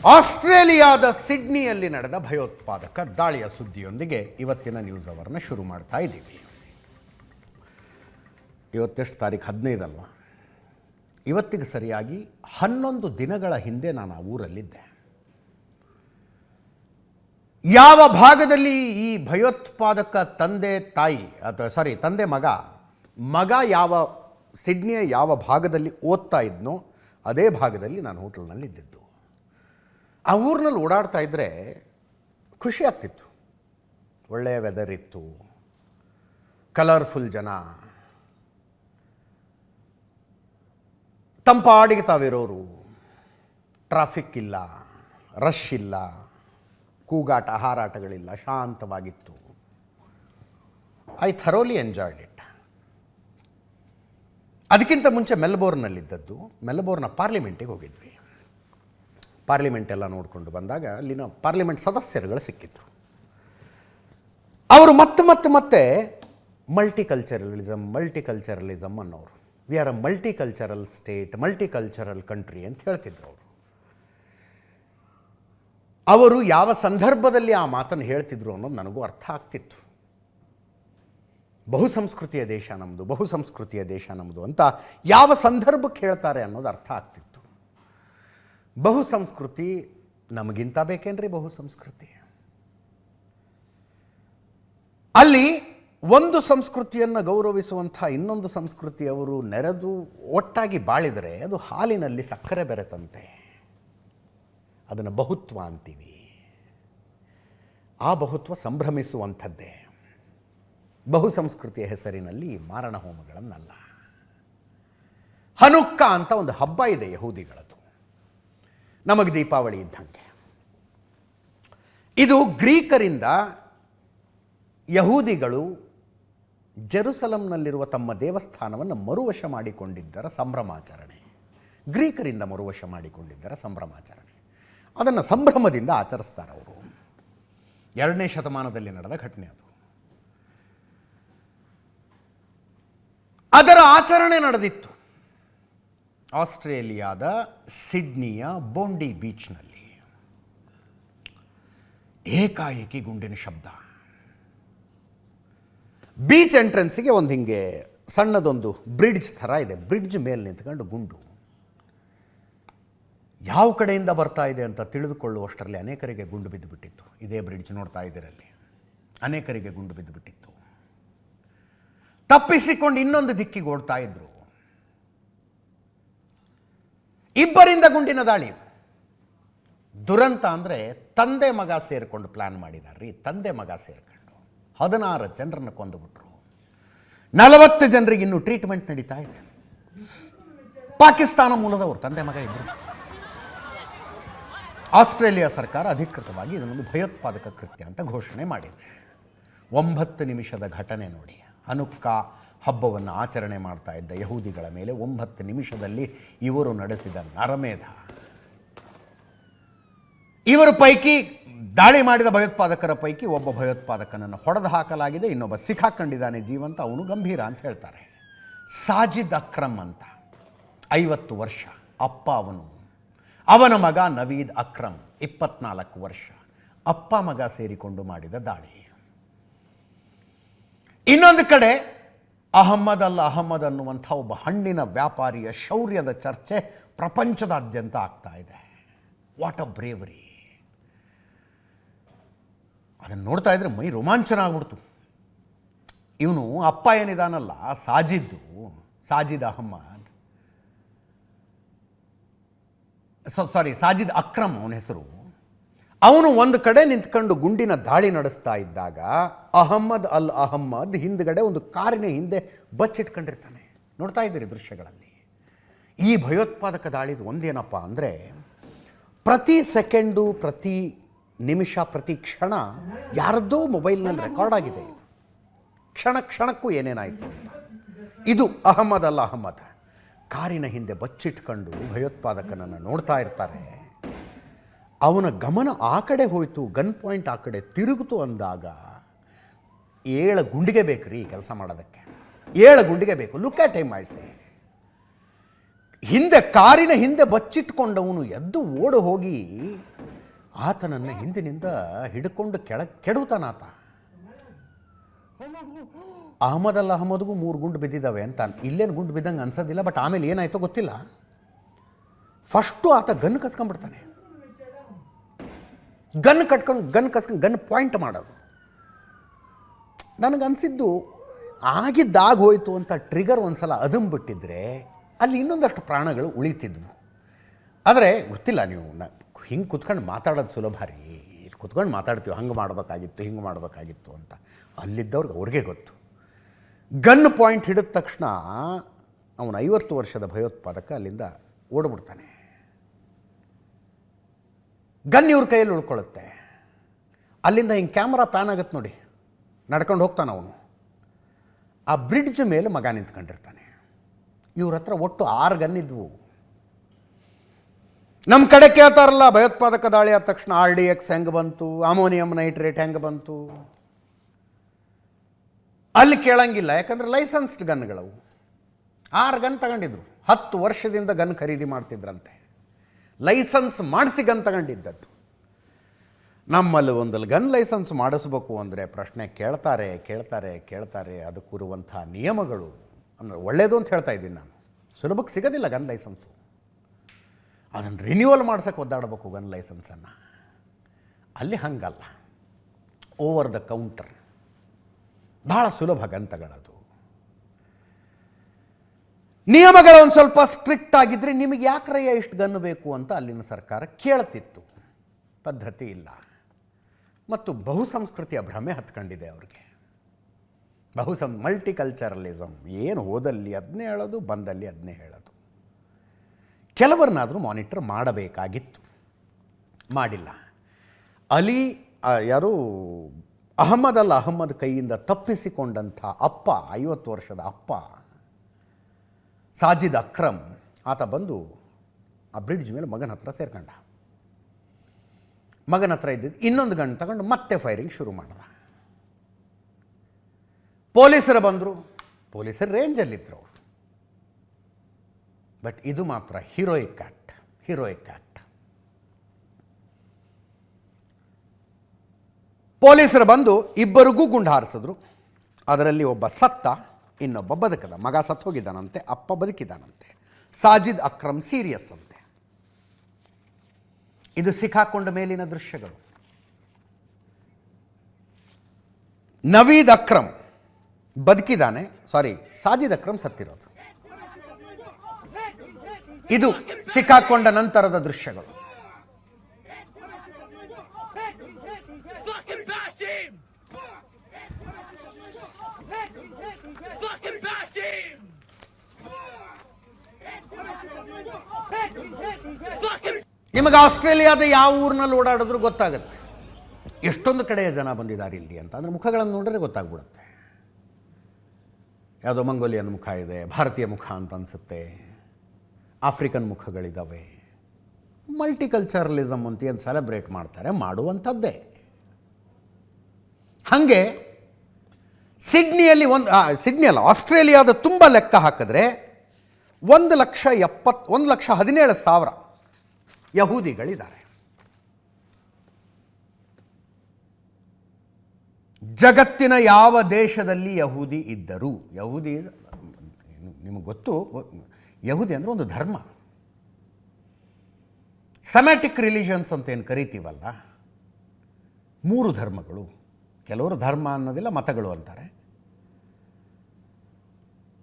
ಆಸ್ಟ್ರೇಲಿಯಾದ ಸಿಡ್ನಿಯಲ್ಲಿ ನಡೆದ ಭಯೋತ್ಪಾದಕ ದಾಳಿಯ ಸುದ್ದಿಯೊಂದಿಗೆ ಇವತ್ತಿನ ನ್ಯೂಸ್ ಅವರ್ನ ಶುರು ಮಾಡ್ತಾ ಇದ್ದೀವಿ. ಇವತ್ತೆಷ್ಟು ತಾರೀಕು 15 ಅಲ್ವಾ? ಇವತ್ತಿಗೆ ಸರಿಯಾಗಿ 11 ದಿನಗಳ ಹಿಂದೆ ನಾನು ಆ ಊರಲ್ಲಿದ್ದೆ. ಯಾವ ಭಾಗದಲ್ಲಿ ಈ ಭಯೋತ್ಪಾದಕ ತಂದೆ ಮಗ ಯಾವ ಸಿಡ್ನಿಯ ಯಾವ ಭಾಗದಲ್ಲಿ ಓದ್ತಾ ಇದ್ನೋ ಅದೇ ಭಾಗದಲ್ಲಿ ನಾನು ಹೋಟೆಲ್ನಲ್ಲಿದ್ದಿದ್ದು. ಆ ಊರಿನಲ್ಲಿ ಓಡಾಡ್ತಾ ಇದ್ದರೆ ಖುಷಿ ಆಗ್ತಿತ್ತು. ಒಳ್ಳೆಯ ವೆದರ್ ಇತ್ತು, ಕಲರ್ಫುಲ್ ಜನ, ತಂಪಾಡಿಗೆ ತಾವಿರೋರು, ಟ್ರಾಫಿಕ್ ಇಲ್ಲ, ರಶ್ ಇಲ್ಲ, ಕೂಗಾಟ ಹಾರಾಟಗಳಿಲ್ಲ, ಶಾಂತವಾಗಿತ್ತು. I thoroughly enjoyed it. ಅದಕ್ಕಿಂತ ಮುಂಚೆ ಮೆಲ್ಬೋರ್ನ್ನಲ್ಲಿದ್ದದ್ದು. ಮೆಲ್ಬೋರ್ನ ಪಾರ್ಲಿಮೆಂಟಿಗೆ ಹೋಗಿದ್ವಿ. ಪಾರ್ಲಿಮೆಂಟ್ ಎಲ್ಲ ನೋಡಿಕೊಂಡು ಬಂದಾಗ ಅಲ್ಲಿನ ಪಾರ್ಲಿಮೆಂಟ್ ಸದಸ್ಯರುಗಳು ಸಿಕ್ಕಿದ್ರು. ಅವರು ಮತ್ತೆ ಮಲ್ಟಿಕಲ್ಚರಲಿಸಮ್ ಅನ್ನೋರು. We are a multicultural state, multicultural country ಅಂತ ಹೇಳ್ತಿದ್ರು ಅವರು ಯಾವ ಸಂದರ್ಭದಲ್ಲಿ ಆ ಮಾತನ್ನು ಹೇಳ್ತಿದ್ರು ಅನ್ನೋದು ನನಗೂ ಅರ್ಥ ಆಗ್ತಿತ್ತು. ಬಹುಸಂಸ್ಕೃತಿಯ ದೇಶ ನಮ್ಮದು ಅಂತ ಯಾವ ಸಂದರ್ಭಕ್ಕೆ ಹೇಳ್ತಾರೆ ಅನ್ನೋದು ಅರ್ಥ ಆಗ್ತಿತ್ತು. ಬಹುಸಂಸ್ಕೃತಿ ನಮಗಿಂತ ಬೇಕೇನ್ರಿ? ಬಹುಸಂಸ್ಕೃತಿ ಅಲ್ಲಿ ಒಂದು ಸಂಸ್ಕೃತಿಯನ್ನು ಗೌರವಿಸುವಂಥ ಇನ್ನೊಂದು ಸಂಸ್ಕೃತಿಯವರು ನೆರೆದು ಒಟ್ಟಾಗಿ ಬಾಳಿದರೆ ಅದು ಹಾಲಿನಲ್ಲಿ ಸಕ್ಕರೆ ಬೆರೆತಂತೆ. ಅದನ್ನು ಬಹುತ್ವ ಅಂತೀವಿ. ಆ ಬಹುತ್ವ ಸಂಭ್ರಮಿಸುವಂಥದ್ದೇ. ಬಹುಸಂಸ್ಕೃತಿಯ ಹೆಸರಿನಲ್ಲಿ ಮಾರಣ ಹೋಮಗಳನ್ನಲ್ಲ. ಹನುಕ್ಕ ಅಂತ ಒಂದು ಹಬ್ಬ ಇದೆ ಯಹೂದಿಗಳದ್ದು. ನಮಗೆ ದೀಪಾವಳಿ ಇದ್ದಂಗೆ. ಇದು ಗ್ರೀಕರಿಂದ ಯಹೂದಿಗಳು ಜೆರುಸಲಂನಲ್ಲಿರುವ ತಮ್ಮ ದೇವಸ್ಥಾನವನ್ನು ಮರುವಶ ಮಾಡಿಕೊಂಡಿದ್ದರ ಸಂಭ್ರಮಾಚರಣೆ. ಗ್ರೀಕರಿಂದ ಮರುವಶ ಮಾಡಿಕೊಂಡಿದ್ದರ ಸಂಭ್ರಮಾಚರಣೆ. ಅದನ್ನು ಸಂಭ್ರಮದಿಂದ ಆಚರಿಸ್ತಾರೆ ಅವರು. 2ನೇ ಶತಮಾನದಲ್ಲಿ ನಡೆದ ಘಟನೆ ಅದು. ಅದರ ಆಚರಣೆ ನಡೆದಿತ್ತು ಆಸ್ಟ್ರೇಲಿಯಾದ ಸಿಡ್ನಿಯ ಬೋಂಡಿ ಬೀಚ್ನಲ್ಲಿ. ಏಕಾಏಕಿ ಗುಂಡಿನ ಶಬ್ದ. ಬೀಚ್ ಎಂಟ್ರೆನ್ಸಿಗೆ ಒಂದು ಹಿಂಗೆ ಸಣ್ಣದೊಂದು ಬ್ರಿಡ್ಜ್ ಥರ ಇದೆ. ಬ್ರಿಡ್ಜ್ ಮೇಲೆ ನಿಂತ್ಕೊಂಡು ಗುಂಡು. ಯಾವ ಕಡೆಯಿಂದ ಬರ್ತಾ ಇದೆ ಅಂತ ತಿಳಿದುಕೊಳ್ಳುವಷ್ಟರಲ್ಲಿ ಅನೇಕರಿಗೆ ಗುಂಡು ಬಿದ್ದು ಬಿಟ್ಟಿತ್ತು. ಇದೇ ಬ್ರಿಡ್ಜ್ ನೋಡ್ತಾ ಇದ್ದೀರಲ್ಲಿ ಅನೇಕರಿಗೆ ಗುಂಡು ಬಿದ್ದು ಬಿಟ್ಟಿತ್ತು. ತಪ್ಪಿಸಿಕೊಂಡು ಇನ್ನೊಂದು ದಿಕ್ಕಿಗೆ ಓಡ್ತಾ ಇದ್ರು. ಇಬ್ಬರಿಂದ ಗುಂಡಿನ ದಾಳಿ ಇದು. ದುರಂತ ಅಂದರೆ ತಂದೆ ಮಗ ಸೇರಿಕೊಂಡು ಪ್ಲ್ಯಾನ್ ಮಾಡಿದಾರ್ರಿ. ತಂದೆ ಮಗ ಸೇರಿಕೊಂಡು 16 ಜನರನ್ನು ಕೊಂದುಬಿಟ್ರು. 40 ಜನರಿಗೆ ಇನ್ನೂ ಟ್ರೀಟ್ಮೆಂಟ್ ನಡೀತಾ ಇದೆ. ಪಾಕಿಸ್ತಾನ ಮೂಲದವರು ತಂದೆ ಮಗ ಇಬ್ಬರು. ಆಸ್ಟ್ರೇಲಿಯಾ ಸರ್ಕಾರ ಅಧಿಕೃತವಾಗಿ ಇದನ್ನೊಂದು ಭಯೋತ್ಪಾದಕ ಕೃತ್ಯ ಅಂತ ಘೋಷಣೆ ಮಾಡಿದೆ. 9 ನಿಮಿಷದ ಘಟನೆ ನೋಡಿ. ಹನುಕ್ಕಾ ಹಬ್ಬವನ್ನು ಆಚರಣೆ ಮಾಡ್ತಾ ಇದ್ದ ಯಹೂದಿಗಳ ಮೇಲೆ 9 ನಿಮಿಷದಲ್ಲಿ ಇವರು ನಡೆಸಿದ ನರಮೇಧ. ಇವರ ಪೈಕಿ ದಾಳಿ ಮಾಡಿದ ಭಯೋತ್ಪಾದಕರ ಪೈಕಿ ಒಬ್ಬ ಭಯೋತ್ಪಾದಕನನ್ನು ಹೊಡೆದು ಹಾಕಲಾಗಿದೆ. ಇನ್ನೊಬ್ಬ ಸಿಕ್ಕಾಕೊಂಡಿದ್ದಾನೆ ಜೀವಂತ. ಅವನು ಗಂಭೀರ ಅಂತ ಹೇಳ್ತಾರೆ. ಸಾಜಿದ್ ಅಕ್ರಮ್ ಅಂತ, 50 ವರ್ಷ ಅಪ್ಪ ಅವನು. ಅವನ ಮಗ ನವೀದ್ ಅಕ್ರಮ್ 24 ವರ್ಷ. ಅಪ್ಪ ಮಗ ಸೇರಿಕೊಂಡು ಮಾಡಿದ ದಾಳಿ. ಇನ್ನೊಂದು ಕಡೆ ಅಹಮ್ಮದ್ ಅನ್ನುವಂಥ ಒಬ್ಬ ಹಣ್ಣಿನ ವ್ಯಾಪಾರಿಯ ಶೌರ್ಯದ ಚರ್ಚೆ ಪ್ರಪಂಚದಾದ್ಯಂತ ಆಗ್ತಾ ಇದೆ. What a bravery! ಅದನ್ನು ನೋಡ್ತಾ ಇದ್ರೆ ಮೈ ರೋಮಾಂಚನ ಆಗ್ಬಿಡ್ತು. ಇವನು ಅಪ್ಪ ಏನಿದಾನಲ್ಲ, ಸಾಜಿದ್ ಅಕ್ರಮ್ ಅವನ ಹೆಸರು. ಅವನು ಒಂದು ಕಡೆ ನಿಂತ್ಕೊಂಡು ಗುಂಡಿನ ದಾಳಿ ನಡೆಸ್ತಾ ಇದ್ದಾಗ ಅಹಮ್ಮದ್ ಹಿಂದ್ಗಡೆ ಒಂದು ಕಾರಿನ ಹಿಂದೆ ಬಚ್ಚಿಟ್ಕೊಂಡಿರ್ತಾನೆ. ನೋಡ್ತಾ ಇದ್ದೀರಿ ದೃಶ್ಯಗಳಲ್ಲಿ. ಈ ಭಯೋತ್ಪಾದಕ ದಾಳಿದು ಒಂದೇನಪ್ಪ ಅಂದರೆ, ಪ್ರತಿ ಸೆಕೆಂಡು, ಪ್ರತಿ ನಿಮಿಷ, ಪ್ರತಿ ಕ್ಷಣ ಯಾರದ್ದೋ ಮೊಬೈಲ್ನಲ್ಲಿ ರೆಕಾರ್ಡ್ ಆಗಿದೆ. ಇದು ಕ್ಷಣಕ್ಕೂ ಏನೇನಾಯಿತು ಅಂತ. ಇದು ಅಹಮ್ಮದ್ ಕಾರಿನ ಹಿಂದೆ ಬಚ್ಚಿಟ್ಕೊಂಡು ಭಯೋತ್ಪಾದಕನನ್ನು ನೋಡ್ತಾ ಇರ್ತಾರೆ. ಅವನ ಗಮನ ಆ ಕಡೆ ಹೋಯಿತು, ಗನ್ ಪಾಯಿಂಟ್ ಆ ಕಡೆ ತಿರುಗಿತು ಅಂದಾಗ 7 ಗುಂಡಿಗೆ ಬೇಕು ರೀ ಕೆಲಸ ಮಾಡೋದಕ್ಕೆ. 7 ಗುಂಡಿಗೆ ಬೇಕು. Look at him, I say. ಹಿಂದೆ ಕಾರಿನ ಹಿಂದೆ ಬಚ್ಚಿಟ್ಕೊಂಡವನು ಎದ್ದು ಓಡಿ ಹೋಗಿ ಆತನನ್ನು ಹಿಂದಿನಿಂದ ಹಿಡ್ಕೊಂಡು ಕೆಡುತ್ತಾನಾತ. ಅಹಮದ್ಗೂ 3 ಗುಂಡು ಬಿದ್ದಿದ್ದಾವೆ ಅಂತ. ಇಲ್ಲೇನು ಗುಂಡು ಬಿದ್ದಂಗೆ ಅನ್ಸೋದಿಲ್ಲ, ಬಟ್ ಆಮೇಲೆ ಏನಾಯ್ತೋ ಗೊತ್ತಿಲ್ಲ. ಫಸ್ಟು ಆತ ಗನ್ ಕಸ್ಕೊಂಡ್ಬಿಡ್ತಾನೆ. ಗನ್ ಕಸ್ಕೊಂಡು ಗನ್ ಪಾಯಿಂಟ್ ಮಾಡೋದು. ನನಗನ್ಸಿದ್ದು ಹೋಯ್ತು ಅಂತ ಟ್ರಿಗರ್ ಒಂದು ಸಲ ಅದಂಬಿಟ್ಟಿದ್ರೆ ಅಲ್ಲಿ ಇನ್ನೊಂದಷ್ಟು ಪ್ರಾಣಗಳು ಉಳಿತಿದ್ವು. ಆದರೆ ಗೊತ್ತಿಲ್ಲ, ನೀವು ಹಿಂಗೆ ಕುತ್ಕೊಂಡು ಮಾತಾಡೋದು ಸುಲಭ ರೀ. ಇಲ್ಲಿ ಕುತ್ಕೊಂಡು ಮಾತಾಡ್ತೀವಿ, ಹಂಗೆ ಮಾಡಬೇಕಾಗಿತ್ತು ಹಿಂಗೆ ಮಾಡಬೇಕಾಗಿತ್ತು ಅಂತ. ಅಲ್ಲಿದ್ದವ್ರಿಗೆ ಅವ್ರಿಗೆ ಗೊತ್ತು. ಗನ್ ಪಾಯಿಂಟ್ ಹಿಡಿದ ತಕ್ಷಣ ಅವನು 50 ವರ್ಷದ ಭಯೋತ್ಪಾದಕ ಅಲ್ಲಿಂದ ಓಡ್ಬಿಡ್ತಾನೆ. ಗನ್ ಇವ್ರ ಕೈಯಲ್ಲಿ ಉಳ್ಕೊಳ್ಳುತ್ತೆ. ಅಲ್ಲಿಂದ ಹಿಂಗೆ ಕ್ಯಾಮ್ರಾ ಪ್ಯಾನ್ ಆಗುತ್ತೆ ನೋಡಿ, ನಡ್ಕೊಂಡು ಹೋಗ್ತಾನೆ ಅವನು. ಆ ಬ್ರಿಡ್ಜ್ ಮೇಲೆ ಮಗ ನಿಂತ್ಕೊಂಡಿರ್ತಾನೆ. ಇವ್ರ ಹತ್ರ ಒಟ್ಟು 6 ಗನ್ ಇದ್ವು. ನಮ್ಮ ಕಡೆ ಕೇಳ್ತಾರಲ್ಲ, ಭಯೋತ್ಪಾದಕ ದಾಳಿ ಆದ ತಕ್ಷಣ RDX ಹೆಂಗೆ ಬಂತು, ಅಮೋನಿಯಂ ನೈಟ್ರೇಟ್ ಹೆಂಗೆ ಬಂತು, ಅಲ್ಲಿ ಕೇಳಂಗಿಲ್ಲ. ಯಾಕಂದರೆ ಲೈಸೆನ್ಸ್ಡ್ ಗನ್ಗಳವು. 6 ಗನ್ ತಗೊಂಡಿದ್ರು. 10 ವರ್ಷದಿಂದ ಗನ್ ಖರೀದಿ ಮಾಡ್ತಿದ್ರಂತೆ. ಲೈಸೆನ್ಸ್ ಮಾಡಿಸಿ ಗನ್ ತಗೊಂಡಿದ್ದದ್ದು. ನಮ್ಮಲ್ಲಿ ಒಂದು ಗನ್ ಲೈಸೆನ್ಸ್ ಮಾಡಿಸ್ಬೇಕು ಅಂದರೆ ಪ್ರಶ್ನೆ ಕೇಳ್ತಾರೆ. ಅದಕ್ಕಿರುವಂಥ ನಿಯಮಗಳು ಅಂದರೆ ಒಳ್ಳೆಯದು ಅಂತ ಹೇಳ್ತಾ ಇದ್ದೀನಿ ನಾನು. ಸುಲಭಕ್ಕೆ ಸಿಗೋದಿಲ್ಲ ಗನ್ ಲೈಸೆನ್ಸು. ಅದನ್ನು ರಿನ್ಯೂವಲ್ ಮಾಡ್ಸೋಕ್ಕೆ ಒದ್ದಾಡಬೇಕು ಗನ್ ಲೈಸೆನ್ಸನ್ನು. ಅಲ್ಲಿ ಹಂಗಲ್ಲ, ಓವರ್ ದ ಕೌಂಟರ್, ಭಾಳ ಸುಲಭ ಗನ್ ತಗೊಳ್ಳೋದು. ನಿಯಮಗಳು ಒಂದು ಸ್ವಲ್ಪ ಸ್ಟ್ರಿಕ್ಟ್ ಆಗಿದ್ದರೆ ನಿಮಗೆ ಯಾಕ್ರಯ್ಯ ಇಷ್ಟು ಗನ್ ಬೇಕು ಅಂತ ಅಲ್ಲಿನ ಸರ್ಕಾರ ಕೇಳ್ತಿತ್ತು. ಪದ್ಧತಿ ಇಲ್ಲ. ಮತ್ತು ಬಹುಸಂಸ್ಕೃತಿಯ ಭ್ರಮೆ ಹತ್ಕೊಂಡಿದೆ ಅವ್ರಿಗೆ. ಮಲ್ಟಿಕಲ್ಚರಲಿಸಮ್. ಏನು ಹೋದಲ್ಲಿ ಅದನ್ನೇ ಹೇಳೋದು, ಬಂದಲ್ಲಿ ಅದನ್ನೇ ಹೇಳೋದು. ಕೆಲವರನ್ನಾದರೂ ಮಾನಿಟರ್ ಮಾಡಬೇಕಾಗಿತ್ತು, ಮಾಡಿಲ್ಲ. ಅಹಮ್ಮದ್ ಕೈಯಿಂದ ತಪ್ಪಿಸಿಕೊಂಡಂಥ ಅಪ್ಪ, 50 ವರ್ಷದ ಅಪ್ಪ ಸಾಜಿದ್ ಅಕ್ರಮ್, ಆತ ಬಂದು ಆ ಬ್ರಿಡ್ಜ್ ಮೇಲೆ ಮಗನ ಹತ್ರ ಸೇರ್ಕೊಂಡ. ಮಗನ ಹತ್ರ ಇದ್ದಿದ್ದು ಇನ್ನೊಂದು ಗನ್ ತಗೊಂಡು ಮತ್ತೆ ಫೈರಿಂಗ್ ಶುರು ಮಾಡಿದ. ಪೊಲೀಸರು ಬಂದರು. ಪೊಲೀಸರು ರೇಂಜಲ್ಲಿದ್ದರು ಅವರು. ಬಟ್ ಇದು ಮಾತ್ರ ಹೀರೋಯಿಕ್ ಆ್ಯಕ್ಟ್. ಪೊಲೀಸರು ಬಂದು ಇಬ್ಬರಿಗೂ ಗುಂಡು ಹಾರಿಸಿದ್ರು. ಅದರಲ್ಲಿ ಒಬ್ಬ ಸತ್ತ, ಇನ್ನೊಬ್ಬ ಬದುಕದ. ಮಗ ಸತ್ತು ಹೋಗಿದ್ದಾನಂತೆ, ಅಪ್ಪ ಬದುಕಿದ್ದಾನಂತೆ. ಸಾಜಿದ್ ಅಕ್ರಮ್ ಸೀರಿಯಸ್ ಅಂತೆ. ಇದು ಸಿಕ್ಕಾಕೊಂಡ ಮೇಲಿನ ದೃಶ್ಯಗಳು. ನವೀದ್ ಅಕ್ರಮ್ ಬದುಕಿದ್ದಾನೆ, ಸಾಜಿದ್ ಅಕ್ರಮ್ ಸತ್ತಿರೋದು. ಇದು ಸಿಕ್ಕಾಕೊಂಡ ನಂತರದ ದೃಶ್ಯಗಳು. ನಿಮಗೆ ಆಸ್ಟ್ರೇಲಿಯಾದ ಯಾವ ಊರಿನಲ್ಲಿ ಓಡಾಡಿದ್ರು ಗೊತ್ತಾಗುತ್ತೆ ಎಷ್ಟೊಂದು ಕಡೆಯ ಜನ ಬಂದಿದ್ದಾರೆ ಇಲ್ಲಿ ಅಂತ. ಅಂದರೆ ಮುಖಗಳನ್ನು ನೋಡಿದ್ರೆ ಗೊತ್ತಾಗ್ಬಿಡುತ್ತೆ. ಯಾವುದೋ ಮಂಗೋಲಿಯನ್ ಮುಖ ಇದೆ, ಭಾರತೀಯ ಮುಖ ಅಂತ ಅನಿಸುತ್ತೆ, ಆಫ್ರಿಕನ್ ಮುಖಗಳಿದ್ದಾವೆ. ಮಲ್ಟಿಕಲ್ಚರಲಿಸಮ್ ಅಂತ ಏನು ಸೆಲೆಬ್ರೇಟ್ ಮಾಡ್ತಾರೆ, ಮಾಡುವಂಥದ್ದೇ. ಹಾಗೆ ಸಿಡ್ನಿ ಅಲ್ಲ, ಆಸ್ಟ್ರೇಲಿಯಾದ ತುಂಬ ಲೆಕ್ಕ ಹಾಕಿದ್ರೆ 1,17,000 ಯಹೂದಿಗಳಿದ್ದಾರೆ. ಜಗತ್ತಿನ ಯಾವ ದೇಶದಲ್ಲಿ ಯಹೂದಿ ಇದ್ದರು, ನಿಮಗೆ ಗೊತ್ತು, ಯಹೂದಿ ಅಂದರೆ ಒಂದು ಧರ್ಮ. ಸೆಮ್ಯಾಟಿಕ್ ರಿಲಿಜನ್ಸ್ ಅಂತ ಏನು ಕರಿತೀವಲ್ಲ, 3 ಧರ್ಮಗಳು. ಕೆಲವರು ಧರ್ಮ ಅನ್ನೋದಿಲ್ಲ, ಮತಗಳು ಅಂತಾರೆ.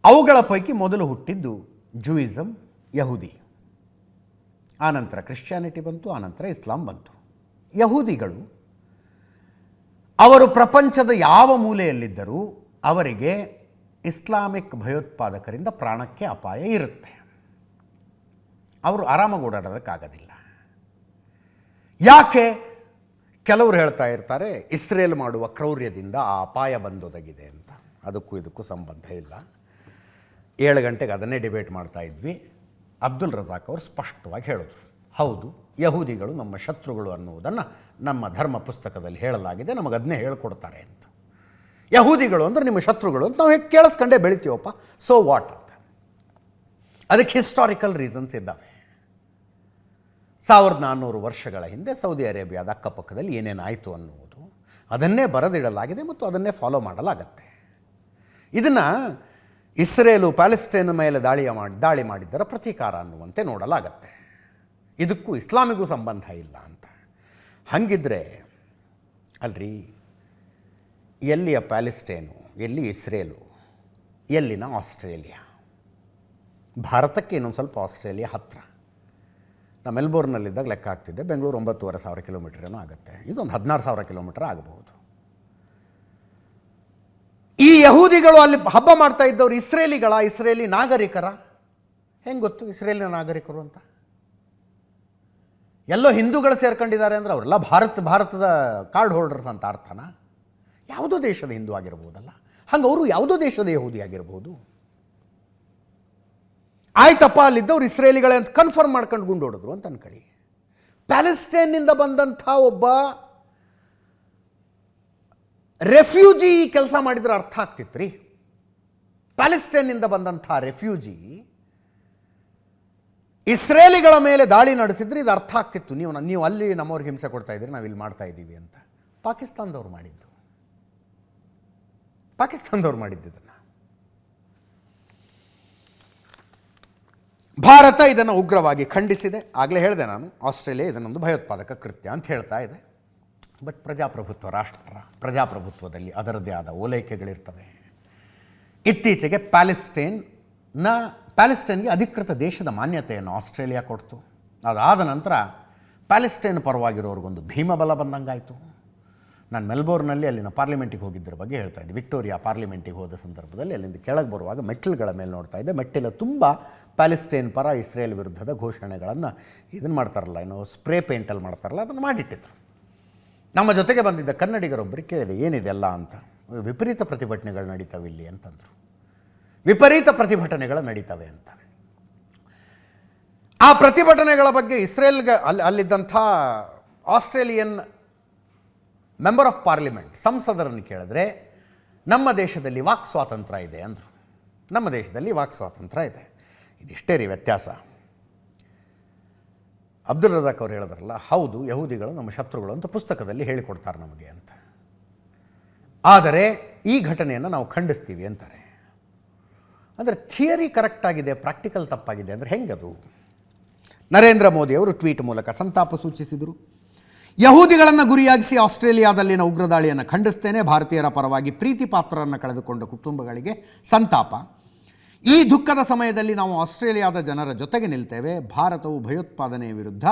ಅವುಗಳ ಪೈಕಿ ಮೊದಲು ಹುಟ್ಟಿದ್ದು ಜೂಯಿಸಮ್, ಯಹೂದಿ. ಆನಂತರ ಕ್ರಿಶ್ಚಿಯಾನಿಟಿ ಬಂತು, ಆನಂತರ ಇಸ್ಲಾಂ ಬಂತು. ಯಹೂದಿಗಳು ಅವರು ಪ್ರಪಂಚದ ಯಾವ ಮೂಲೆಯಲ್ಲಿದ್ದರೂ ಅವರಿಗೆ ಇಸ್ಲಾಮಿಕ್ ಭಯೋತ್ಪಾದಕರಿಂದ ಪ್ರಾಣಕ್ಕೆ ಅಪಾಯ ಇರುತ್ತೆ. ಅವರು ಆರಾಮಾಗಿ ಓಡಾಡೋದಕ್ಕಾಗೋದಿಲ್ಲ. ಯಾಕೆ? ಕೆಲವರು ಹೇಳ್ತಾ ಇರ್ತಾರೆ ಇಸ್ರೇಲ್ ಮಾಡುವ ಕ್ರೌರ್ಯದಿಂದ ಆ ಅಪಾಯ ಬಂದೊದಗಿದೆ ಅಂತ. ಅದಕ್ಕೂ ಇದಕ್ಕೂ ಸಂಬಂಧ ಇಲ್ಲ. 7 ಗಂಟೆಗೆ ಅದನ್ನೇ ಡಿಬೇಟ್ ಮಾಡ್ತಾ ಇದ್ವಿ. ಅಬ್ದುಲ್ ರಜಾಕ್ ಅವರು ಸ್ಪಷ್ಟವಾಗಿ ಹೇಳಿದ್ರು, ಹೌದು, ಯಹೂದಿಗಳು ನಮ್ಮ ಶತ್ರುಗಳು ಅನ್ನುವುದನ್ನು ನಮ್ಮ ಧರ್ಮ ಪುಸ್ತಕದಲ್ಲಿ ಹೇಳಲಾಗಿದೆ, ನಮಗೆ ಅದನ್ನೇ ಹೇಳ್ಕೊಡ್ತಾರೆ ಅಂತ. ಯಹೂದಿಗಳು ಅಂದರೆ ನಿಮ್ಮ ಶತ್ರುಗಳು ಅಂತ ನಾವು ಹೇಗೆ ಕೇಳಿಸ್ಕೊಂಡೇ ಬೆಳಿತೀವಪ್ಪ, ಸೋ ವಾಟ್ ಅಂತ. ಅದಕ್ಕೆ ಹಿಸ್ಟಾರಿಕಲ್ ರೀಸನ್ಸ್ ಇದ್ದಾವೆ. 1400 ವರ್ಷಗಳ ಹಿಂದೆ ಸೌದಿ ಅರೇಬಿಯಾದ ಅಕ್ಕಪಕ್ಕದಲ್ಲಿ ಏನೇನಾಯಿತು ಅನ್ನುವುದು ಅದನ್ನೇ ಬರೆದಿಡಲಾಗಿದೆ ಮತ್ತು ಅದನ್ನೇ ಫಾಲೋ ಮಾಡಲಾಗತ್ತೆ. ಇದನ್ನು ಇಸ್ರೇಲು ಪ್ಯಾಲೆಸ್ಟೈನ್ ಮೇಲೆ ದಾಳಿ ಮಾಡಿದ್ದರ ಪ್ರತೀಕಾರ ಅನ್ನುವಂತೆ ನೋಡಲಾಗತ್ತೆ. ಇದಕ್ಕೂ ಇಸ್ಲಾಮಿಗೂ ಸಂಬಂಧ ಇಲ್ಲ ಅಂತ. ಹಾಗಿದ್ರೆ ಅಲ್ರಿ, ಎಲ್ಲಿಯ ಪ್ಯಾಲೆಸ್ಟೈನು, ಎಲ್ಲಿ ಇಸ್ರೇಲು, ಎಲ್ಲಿನ ಆಸ್ಟ್ರೇಲಿಯಾ? ಭಾರತಕ್ಕೆ ಇನ್ನೊಂದು ಸ್ವಲ್ಪ ಆಸ್ಟ್ರೇಲಿಯಾ ಹತ್ತಿರ. ನಾನು ಮೆಲ್ಬೋರ್ನ್ನಲ್ಲಿದ್ದಾಗ ಲೆಕ್ಕ ಆಗ್ತಿದ್ದೆ, ಬೆಂಗಳೂರು 9,500 ಕಿಲೋಮೀಟರ್ ಏನೋ ಆಗುತ್ತೆ. ಇದೊಂದು 16,000 ಕಿಲೋಮೀಟರ್ ಆಗಬಹುದು. ಈ ಯಹೂದಿಗಳು ಅಲ್ಲಿ ಹಬ್ಬ ಮಾಡ್ತಾ ಇದ್ದವರು ಇಸ್ರೇಲಿ ನಾಗರಿಕರ? ಹೆಂಗೆ ಗೊತ್ತು ಇಸ್ರೇಲಿನ ನಾಗರಿಕರು ಅಂತ? ಎಲ್ಲೋ ಹಿಂದೂಗಳು ಸೇರ್ಕೊಂಡಿದ್ದಾರೆ ಅಂದರೆ ಅವರೆಲ್ಲ ಭಾರತದ ಕಾರ್ಡ್ ಹೋಲ್ಡರ್ಸ್ ಅಂತ ಅರ್ಥನ? ಯಾವುದೋ ದೇಶದ ಹಿಂದೂ ಆಗಿರ್ಬೋದಲ್ಲ, ಹಂಗೆ ಅವರು ಯಾವುದೋ ದೇಶದ ಯಹೂದಿ ಆಗಿರ್ಬೋದು. ಆಯ್ತಪ್ಪ, ಅಲ್ಲಿದ್ದವ್ರು ಇಸ್ರೇಲಿಗಳೇ ಅಂತ ಕನ್ಫರ್ಮ್ ಮಾಡ್ಕೊಂಡು ಗುಂಡೋಡಿದ್ರು ಅಂತ ಅನ್ಕೊಳ್ಳಿ. ಪ್ಯಾಲೆಸ್ಟೈನ್ನಿಂದ ಬಂದಂಥ ಒಬ್ಬ ರೆಫ್ಯೂಜಿ ಕೆಲಸ ಮಾಡಿದ್ರೆ ಅರ್ಥ ಆಗ್ತಿತ್ತು ರೀ. ಪ್ಯಾಲೆಸ್ಟೈನ್ನಿಂದ ಬಂದಂಥ ರೆಫ್ಯೂಜಿ ಇಸ್ರೇಲಿಗಳ ಮೇಲೆ ದಾಳಿ ನಡೆಸಿದ್ರೆ ಇದು ಅರ್ಥ ಆಗ್ತಿತ್ತು. ನೀವು ಅಲ್ಲಿ ನಮ್ಮವ್ರಿಗೆ ಹಿಂಸೆ ಕೊಡ್ತಾ ಇದ್ದೀರಿ, ನಾವು ಇಲ್ಲಿ ಮಾಡ್ತಾ ಇದ್ದೀವಿ ಅಂತ. ಪಾಕಿಸ್ತಾನದವ್ರು ಮಾಡಿದ್ದು ಇದನ್ನು. ಭಾರತ ಇದನ್ನು ಉಗ್ರವಾಗಿ ಖಂಡಿಸಿದೆ. ಆಗಲೇ ಹೇಳಿದೆ ನಾನು, ಆಸ್ಟ್ರೇಲಿಯಾ ಇದನ್ನೊಂದು ಭಯೋತ್ಪಾದಕ ಕೃತ್ಯ ಅಂತ ಹೇಳ್ತಾ ಇದೆ. ಬಟ್ ಪ್ರಜಾಪ್ರಭುತ್ವ ರಾಷ್ಟ್ರ, ಪ್ರಜಾಪ್ರಭುತ್ವದಲ್ಲಿ ಅದರದ್ದೇ ಆದ ಓಲೈಕೆಗಳಿರ್ತವೆ. ಇತ್ತೀಚೆಗೆ ಪ್ಯಾಲೆಸ್ಟೈನ್ಗೆ ಅಧಿಕೃತ ದೇಶದ ಮಾನ್ಯತೆಯನ್ನು ಆಸ್ಟ್ರೇಲಿಯಾ ಕೊಡ್ತು. ಅದಾದ ನಂತರ ಪ್ಯಾಲೆಸ್ಟೈನ್ ಪರವಾಗಿರೋರಿಗೊಂದು ಭೀಮಬಲ ಬಂದಂಗಾಯಿತು. ನಾನು ಮೆಲ್ಬೋರ್ನಲ್ಲಿ ಅಲ್ಲಿನ ಪಾರ್ಲಿಮೆಂಟಿಗೆ ಹೋಗಿದ್ದರ ಬಗ್ಗೆ ಹೇಳ್ತಾ ಇದ್ದೆ. ವಿಕ್ಟೋರಿಯಾ ಪಾರ್ಲಿಮೆಂಟಿಗೆ ಹೋದ ಸಂದರ್ಭದಲ್ಲಿ ಅಲ್ಲಿಂದ ಕೆಳಗೆ ಬರುವಾಗ ಮೆಟ್ಟಿಲುಗಳ ಮೇಲೆ ನೋಡ್ತಾ ಇದ್ದೆ. ಮೆಟ್ಟಿಲ ತುಂಬ ಪ್ಯಾಲೆಸ್ಟೈನ್ ಪರ, ಇಸ್ರೇಲ್ ವಿರುದ್ಧದ ಘೋಷಣೆಗಳನ್ನು ಇದನ್ನು ಮಾಡ್ತಾರಲ್ಲ, ಸ್ಪ್ರೇ ಪೇಂಟಲ್ಲಿ ಮಾಡ್ತಾರಲ್ಲ, ಅದನ್ನು ಮಾಡಿಟ್ಟಿದ್ರು. ನಮ್ಮ ಜೊತೆಗೆ ಬಂದಿದ್ದ ಕನ್ನಡಿಗರೊಬ್ಬರಿಗೆ ಕೇಳಿದೆ, ಏನಿದೆಲ್ಲ ಅಂತ. ವಿಪರೀತ ಪ್ರತಿಭಟನೆಗಳು ನಡೀತವೆ ಇಲ್ಲಿ ಅಂತಂದರು. ವಿಪರೀತ ಪ್ರತಿಭಟನೆಗಳು ನಡೀತವೆ ಅಂತ. ಆ ಪ್ರತಿಭಟನೆಗಳ ಬಗ್ಗೆ ಅಲ್ಲಿದ್ದಂಥ ಆಸ್ಟ್ರೇಲಿಯನ್ ಮೆಂಬರ್ ಆಫ್ ಪಾರ್ಲಿಮೆಂಟ್, ಸಂಸದರನ್ನು ಕೇಳಿದ್ರೆ, ನಮ್ಮ ದೇಶದಲ್ಲಿ ವಾಕ್ ಸ್ವಾತಂತ್ರ್ಯ ಇದೆ ಅಂದರು. ನಮ್ಮ ದೇಶದಲ್ಲಿ ವಾಕ್ ಸ್ವಾತಂತ್ರ್ಯ ಇದೆ. ಇದಿಷ್ಟೇ ರೀ ವ್ಯತ್ಯಾಸ. ಅಬ್ದುಲ್ ರಜಾಕ್ ಅವರು ಹೇಳಿದ್ರಲ್ಲ, ಹೌದು ಯಹೂದಿಗಳು ನಮ್ಮ ಶತ್ರುಗಳು ಅಂತ ಪುಸ್ತಕದಲ್ಲಿ ಹೇಳಿಕೊಡ್ತಾರೆ ನಮಗೆ ಅಂತ. ಆದರೆ ಈ ಘಟನೆಯನ್ನು ನಾವು ಖಂಡಿಸ್ತೀವಿ ಅಂತಾರೆ. ಅಂದರೆ ಥಿಯರಿ ಕರೆಕ್ಟಾಗಿದೆ, ಪ್ರಾಕ್ಟಿಕಲ್ ತಪ್ಪಾಗಿದೆ ಅಂದರೆ ಹೆಂಗದು? ನರೇಂದ್ರ ಮೋದಿ ಅವರು ಟ್ವೀಟ್ ಮೂಲಕ ಸಂತಾಪ ಸೂಚಿಸಿದರು. ಯಹೂದಿಗಳನ್ನು ಗುರಿಯಾಗಿಸಿ ಆಸ್ಟ್ರೇಲಿಯಾದಲ್ಲಿನ ಉಗ್ರದಾಳಿಯನ್ನು ಖಂಡಿಸ್ತೇನೆ. ಭಾರತೀಯರ ಪರವಾಗಿ ಪ್ರೀತಿ ಪಾತ್ರರನ್ನು ಕಳೆದುಕೊಂಡ ಕುಟುಂಬಗಳಿಗೆ ಸಂತಾಪ. ಈ ದುಃಖದ ಸಮಯದಲ್ಲಿ ನಾವು ಆಸ್ಟ್ರೇಲಿಯಾದ ಜನರ ಜೊತೆಗೆ ನಿಲ್ತೇವೆ. ಭಾರತವು ಭಯೋತ್ಪಾದನೆಯ ವಿರುದ್ಧ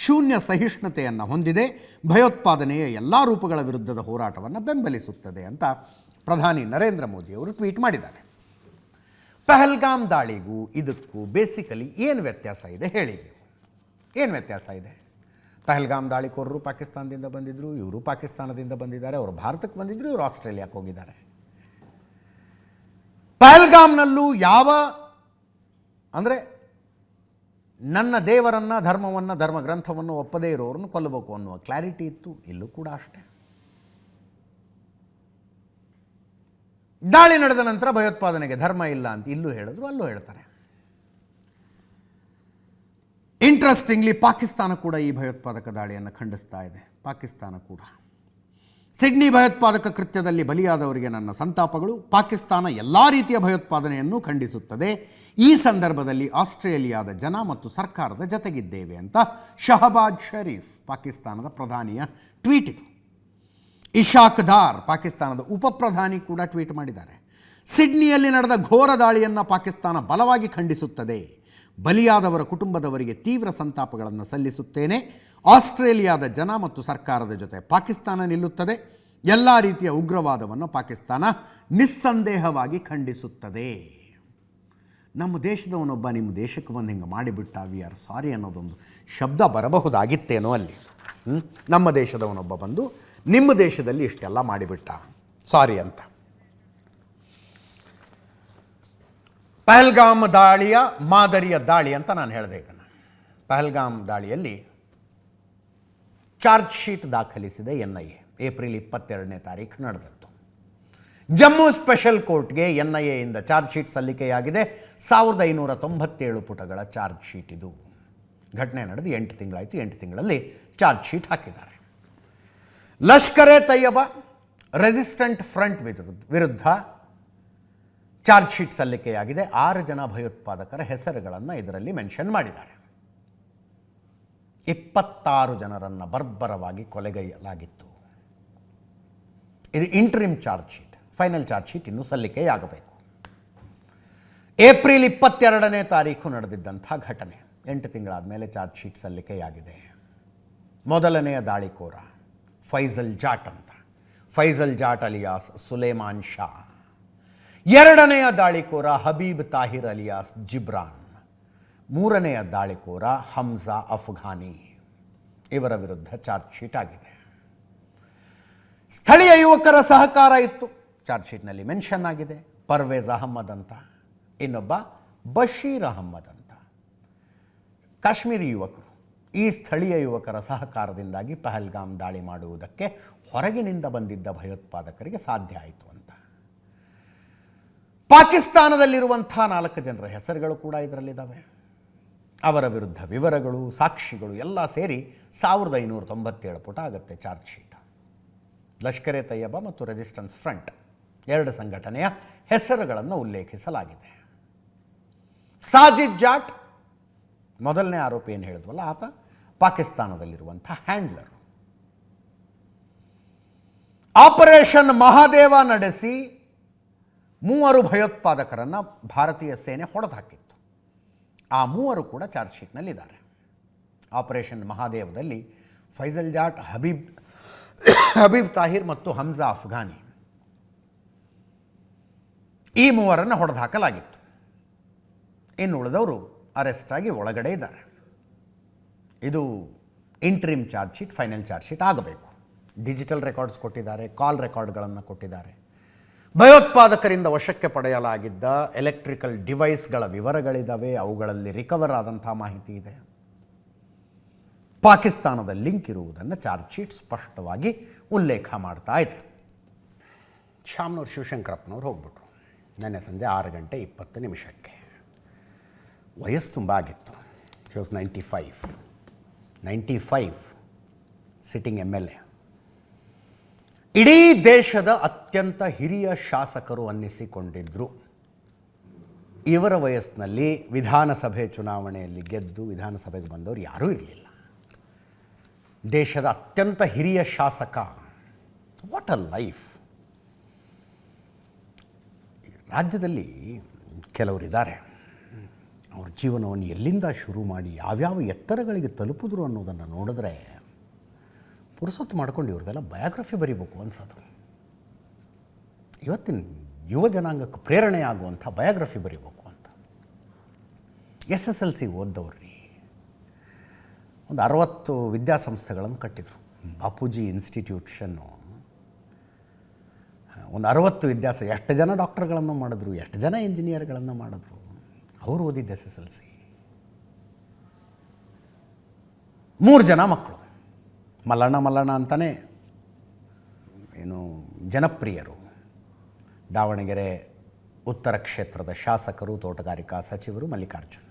ಶೂನ್ಯ ಸಹಿಷ್ಣುತೆಯನ್ನು ಹೊಂದಿದೆ. ಭಯೋತ್ಪಾದನೆಯ ಎಲ್ಲ ರೂಪಗಳ ವಿರುದ್ಧದ ಹೋರಾಟವನ್ನು ಬೆಂಬಲಿಸುತ್ತದೆ ಅಂತ ಪ್ರಧಾನಿ ನರೇಂದ್ರ ಮೋದಿ ಅವರು ಟ್ವೀಟ್ ಮಾಡಿದ್ದಾರೆ. ಪಹಲ್ಗಾಮ್ ದಾಳಿಗೂ ಇದಕ್ಕೂ ಬೇಸಿಕಲಿ ಏನು ವ್ಯತ್ಯಾಸ ಇದೆ ಹೇಳಿ ನೀವು? ಏನು ವ್ಯತ್ಯಾಸ ಇದೆ? ಪಹಲ್ಗಾಮ್ ದಾಳಿಕೋರರು ಪಾಕಿಸ್ತಾನದಿಂದ ಬಂದಿದ್ದರು, ಇವರು ಪಾಕಿಸ್ತಾನದಿಂದ ಬಂದಿದ್ದಾರೆ. ಅವರು ಭಾರತಕ್ಕೆ ಬಂದಿದ್ದರು, ಇವರು ಆಸ್ಟ್ರೇಲಿಯಾಕ್ಕೆ ಹೋಗಿದ್ದಾರೆ. ಪಹಲ್ಗಾಮ್ನಲ್ಲೂ ಅಂದರೆ ನನ್ನ ದೇವರನ್ನು, ಧರ್ಮವನ್ನು, ಧರ್ಮಗ್ರಂಥವನ್ನು ಒಪ್ಪದೇ ಇರೋರನ್ನು ಕೊಲ್ಲಬೇಕು ಅನ್ನುವ ಕ್ಲಾರಿಟಿ ಇತ್ತು. ಇಲ್ಲೂ ಕೂಡ ಅಷ್ಟೇ. ದಾಳಿ ನಡೆದ ನಂತರ ಭಯೋತ್ಪಾದನೆಗೆ ಧರ್ಮ ಇಲ್ಲ ಅಂತ ಇಲ್ಲೂ ಹೇಳಿದ್ರು, ಅಲ್ಲೂ ಹೇಳ್ತಾರೆ. ಇಂಟ್ರೆಸ್ಟಿಂಗ್ಲಿ ಪಾಕಿಸ್ತಾನ ಕೂಡ ಈ ಭಯೋತ್ಪಾದಕ ದಾಳಿಯನ್ನು ಖಂಡಿಸ್ತಾ ಇದೆ. ಪಾಕಿಸ್ತಾನ ಕೂಡ ಸಿಡ್ನಿ ಭಯೋತ್ಪಾದಕ ಕೃತ್ಯದಲ್ಲಿ ಬಲಿಯಾದವರಿಗೆ ನನ್ನ ಸಂತಾಪಗಳು. ಪಾಕಿಸ್ತಾನ ಎಲ್ಲ ರೀತಿಯ ಭಯೋತ್ಪಾದನೆಯನ್ನು ಖಂಡಿಸುತ್ತದೆ. ಈ ಸಂದರ್ಭದಲ್ಲಿ ಆಸ್ಟ್ರೇಲಿಯಾದ ಜನ ಮತ್ತು ಸರ್ಕಾರದ ಜೊತೆಗಿದ್ದೇವೆ ಅಂತ ಶಹಬಾಜ್ ಶರೀಫ್, ಪಾಕಿಸ್ತಾನದ ಪ್ರಧಾನಿಯ ಟ್ವೀಟ್ ಇದು. ಇಶಾಕ್ ದಾರ್, ಪಾಕಿಸ್ತಾನದ ಉಪಪ್ರಧಾನಿ ಕೂಡ ಟ್ವೀಟ್ ಮಾಡಿದ್ದಾರೆ. ಸಿಡ್ನಿಯಲ್ಲಿ ನಡೆದ ಘೋರ ದಾಳಿಯನ್ನು ಪಾಕಿಸ್ತಾನ ಬಲವಾಗಿ ಖಂಡಿಸುತ್ತದೆ. ಬಲಿಯಾದವರ ಕುಟುಂಬದವರಿಗೆ ತೀವ್ರ ಸಂತಾಪಗಳನ್ನು ಸಲ್ಲಿಸುತ್ತೇನೆ. ಆಸ್ಟ್ರೇಲಿಯಾದ ಜನ ಮತ್ತು ಸರ್ಕಾರದ ಜೊತೆ ಪಾಕಿಸ್ತಾನ ನಿಲ್ಲುತ್ತದೆ. ಎಲ್ಲ ರೀತಿಯ ಉಗ್ರವಾದವನ್ನು ಪಾಕಿಸ್ತಾನ ನಿಸ್ಸಂದೇಹವಾಗಿ ಖಂಡಿಸುತ್ತದೆ. ನಮ್ಮ ದೇಶದವನೊಬ್ಬ ನಿಮ್ಮ ದೇಶಕ್ಕೆ ಬಂದು ಹಿಂಗೆ ಮಾಡಿಬಿಟ್ಟ, ವಿ ಆರ್ ಸಾರಿ ಅನ್ನೋದೊಂದು ಶಬ್ದ ಬರಬಹುದಾಗಿತ್ತೇನೋ ಅಲ್ಲಿ. ನಮ್ಮ ದೇಶದವನೊಬ್ಬ ಬಂದು ನಿಮ್ಮ ದೇಶದಲ್ಲಿ ಇಷ್ಟೆಲ್ಲ ಮಾಡಿಬಿಟ್ಟ, ಸಾರಿ ಅಂತ. ಪಹಲ್ಗಾಮ್ ದಾಳಿಯ ಮಾದರಿಯ ದಾಳಿ ಅಂತ ನಾನು ಹೇಳಿದೆ ಇದನ್ನು. ಪಹಲ್ಗಾಮ್ ದಾಳಿಯಲ್ಲಿ ಚಾರ್ಜ್ ಶೀಟ್ ದಾಖಲಿಸಿದೆ NIA. ಏಪ್ರಿಲ್ 22ನೇ ತಾರೀಕು ನಡೆದದ್ದು. ಜಮ್ಮು ಸ್ಪೆಷಲ್ ಕೋರ್ಟ್ಗೆ NIAಯಿಂದ ಚಾರ್ಜ್ ಶೀಟ್ ಸಲ್ಲಿಕೆಯಾಗಿದೆ. 1597 ಪುಟಗಳ ಚಾರ್ಜ್ ಶೀಟ್ ಇದು. ಘಟನೆ ನಡೆದು 8 ತಿಂಗಳಾಯಿತು. 8 ತಿಂಗಳಲ್ಲಿ ಚಾರ್ಜ್ ಶೀಟ್ ಹಾಕಿದ್ದಾರೆ. ಲಷ್ಕರ್ ಎ ತಯ್ಯಬ ರೆಸಿಸ್ಟೆಂಟ್ ಫ್ರಂಟ್ ವಿರುದ್ಧ ಚಾರ್ಜ್ ಶೀಟ್ ಸಲ್ಲಿಕೆಯಾಗಿದೆ. 6 ಜನ ಭಯೋತ್ಪಾದಕರ ಹೆಸರುಗಳನ್ನು ಇದರಲ್ಲಿ ಮೆನ್ಷನ್ ಮಾಡಿದ್ದಾರೆ. 26 ಜನರನ್ನು ಬರ್ಬರವಾಗಿ ಕೊಲೆಗೈಯಲಾಗಿತ್ತು. ಇದು interim charge sheet. Final charge sheet ಇನ್ನೂ ಸಲ್ಲಿಕೆಯಾಗಬೇಕು. ಏಪ್ರಿಲ್ 22ನೇ ತಾರೀಕು ನಡೆದಿದ್ದಂಥ ಘಟನೆ. 8 ತಿಂಗಳಾದ ಮೇಲೆ ಚಾರ್ಜ್ ಶೀಟ್ ಸಲ್ಲಿಕೆಯಾಗಿದೆ. ಮೊದಲನೆಯ ದಾಳಿಕೋರ ಫೈಜಲ್ ಜಾಟ್ ಅಂತ, ಫೈಜಲ್ ಜಾಟ್ ಅಲಿಯಾಸ್ ಸುಲೇಮಾನ್ ಶಾ. ಎರಡನೆಯ ದಾಳಿಕೋರ ಹಬೀಬ್ ತಾಹಿರ್ ಅಲಿಯಾಸ್ ಜಿಬ್ರಾನ್. ಮೂರನೆಯ ದಾಳಿಕೋರ ಹಮ್ಜಾ ಅಫ್ಘಾನಿ. ಇವರ ವಿರುದ್ಧ ಚಾರ್ಜ್ ಶೀಟ್ ಆಗಿದೆ. ಸ್ಥಳೀಯ ಯುವಕರ ಸಹಕಾರ ಇತ್ತು. ಚಾರ್ಜ್ ಶೀಟ್ನಲ್ಲಿ ಮೆನ್ಷನ್ ಆಗಿದೆ. ಪರ್ವೇಜ್ ಅಹಮ್ಮದ್ ಅಂತ, ಇನ್ನೊಬ್ಬ ಬಶೀರ್ ಅಹಮ್ಮದ್ ಅಂತ. ಕಾಶ್ಮೀರಿ ಯುವಕರು. ಈ ಸ್ಥಳೀಯ ಯುವಕರ ಸಹಕಾರದಿಂದಾಗಿ ಪಹಲ್ಗಾಮ್ ದಾಳಿ ಮಾಡುವುದಕ್ಕೆ ಹೊರಗಿನಿಂದ ಬಂದಿದ್ದ ಭಯೋತ್ಪಾದಕರಿಗೆ ಸಾಧ್ಯ ಆಯಿತು ಅಂತ. ಪಾಕಿಸ್ತಾನದಲ್ಲಿರುವಂಥ 4 ಜನರ ಹೆಸರುಗಳು ಕೂಡ ಇದರಲ್ಲಿದ್ದಾವೆ. ಅವರ ವಿರುದ್ಧ ವಿವರಗಳು, ಸಾಕ್ಷಿಗಳು ಎಲ್ಲ ಸೇರಿ 1597 ಪುಟ ಆಗುತ್ತೆ ಚಾರ್ಜ್ ಶೀಟ್. ಲಷ್ಕರ್ ಎ ತಯ್ಯಬ ಮತ್ತು ರೆಸಿಸ್ಟೆನ್ಸ್ ಫ್ರಂಟ್ 2 ಸಂಘಟನೆಯ ಹೆಸರುಗಳನ್ನು ಉಲ್ಲೇಖಿಸಲಾಗಿದೆ. ಸಾಜಿದ್ ಜಾಟ್ ಮೊದಲನೇ ಆರೋಪಿ ಏನು ಹೇಳಿದ್ವಲ್ಲ, ಆತ ಪಾಕಿಸ್ತಾನದಲ್ಲಿರುವಂಥ ಹ್ಯಾಂಡ್ಲರ್. ಆಪರೇಷನ್ ಮಹಾದೇವ ನಡೆಸಿ 3 ಭಯೋತ್ಪಾದಕರನ್ನು ಭಾರತೀಯ ಸೇನೆ ಹೊಡೆದು ಹಾಕಿತ್ತು. ಆ 3 ಕೂಡ ಚಾರ್ಜ್ ಶೀಟ್ನಲ್ಲಿದ್ದಾರೆ. ಆಪರೇಷನ್ ಮಹಾದೇವದಲ್ಲಿ ಫೈಜಲ್ ಜಾಟ್, ಹಬೀಬ್ ತಾಹಿರ್ ಮತ್ತು ಹಮ್ಜಾ ಅಫ್ಘಾನಿ ಈ 3 ಹೊಡೆದು ಹಾಕಲಾಗಿತ್ತು. ಇನ್ನು ಉಳಿದವರು ಅರೆಸ್ಟ್ ಆಗಿ ಒಳಗಡೆ ಇದ್ದಾರೆ. ಇದು interim charge sheet. Final charge sheet ಆಗಬೇಕು. ಡಿಜಿಟಲ್ ರೆಕಾರ್ಡ್ಸ್ ಕೊಟ್ಟಿದ್ದಾರೆ, ಕಾಲ್ ರೆಕಾರ್ಡ್ಗಳನ್ನು ಕೊಟ್ಟಿದ್ದಾರೆ. ಭಯೋತ್ಪಾದಕರಿಂದ ವಶಕ್ಕೆ ಪಡೆಯಲಾಗಿದ್ದ ಎಲೆಕ್ಟ್ರಿಕಲ್ ಡಿವೈಸ್ಗಳ ವಿವರಗಳಿದ್ದಾವೆ. ಅವುಗಳಲ್ಲಿ ರಿಕವರ್ ಆದಂಥ ಮಾಹಿತಿ ಇದೆ. ಪಾಕಿಸ್ತಾನದ ಲಿಂಕ್ ಇರುವುದನ್ನು ಚಾರ್ಜ್ ಶೀಟ್ ಸ್ಪಷ್ಟವಾಗಿ ಉಲ್ಲೇಖ ಮಾಡ್ತಾ ಇದೆ. ಶಾಮನೂರು ಶಿವಶಂಕರಪ್ಪನವ್ರು ಹೋಗ್ಬಿಟ್ರು ನಿನ್ನೆ ಸಂಜೆ 6:20 ವಯಸ್ಸು ತುಂಬ ಆಗಿತ್ತು. He was 95 sitting MLA. ಇಡೀ ದೇಶದ ಅತ್ಯಂತ ಹಿರಿಯ ಶಾಸಕರು ಅನ್ನಿಸಿಕೊಂಡಿದ್ದರು. ಇವರ ವಯಸ್ಸಿನಲ್ಲಿ ವಿಧಾನಸಭೆ ಚುನಾವಣೆಯಲ್ಲಿ ಗೆದ್ದು ವಿಧಾನಸಭೆಗೆ ಬಂದವರು ಯಾರೂ ಇರಲಿಲ್ಲ. ದೇಶದ ಅತ್ಯಂತ ಹಿರಿಯ ಶಾಸಕ. What a life. ರಾಜ್ಯದಲ್ಲಿ ಕೆಲವರಿದ್ದಾರೆ, ಅವ್ರ ಜೀವನವನ್ನು ಎಲ್ಲಿಂದ ಶುರು ಮಾಡಿ ಯಾವ್ಯಾವ ಎತ್ತರಗಳಿಗೆ ತಲುಪಿದ್ರು ಅನ್ನೋದನ್ನು ನೋಡಿದ್ರೆ ಪುರುಸೊತ್ತು ಮಾಡ್ಕೊಂಡು ಇವ್ರದೆಲ್ಲ ಬಯೋಗ್ರಫಿ ಬರೀಬೇಕು ಅನ್ಸೋದು. ಇವತ್ತಿನ ಯುವ ಜನಾಂಗಕ್ಕೆ ಪ್ರೇರಣೆ ಆಗುವಂಥ ಬಯೋಗ್ರಫಿ ಬರೀಬೇಕು ಅಂತ. SSLC ಓದ್ದವ್ರಿ. ಒಂದು 60 ವಿದ್ಯಾಸಂಸ್ಥೆಗಳನ್ನು ಕಟ್ಟಿದರು. ಬಾಪೂಜಿ ಇನ್ಸ್ಟಿಟ್ಯೂಷನ್ನು ಒಂದು 60 ಎಷ್ಟು ಜನ ಡಾಕ್ಟರ್ಗಳನ್ನು ಮಾಡಿದ್ರು, ಎಷ್ಟು ಜನ ಇಂಜಿನಿಯರ್ಗಳನ್ನು ಮಾಡಿದ್ರು. ಅವರು ಓದಿದ್ದು SSLC. 3 ಜನ ಮಕ್ಕಳು. ಮಲ್ಲಣ್ಣ ಅಂತಲೇ ಏನು ಜನಪ್ರಿಯರು. ದಾವಣಗೆರೆ ಉತ್ತರ ಕ್ಷೇತ್ರದ ಶಾಸಕರು, ತೋಟಗಾರಿಕಾ ಸಚಿವರು ಮಲ್ಲಿಕಾರ್ಜುನ್.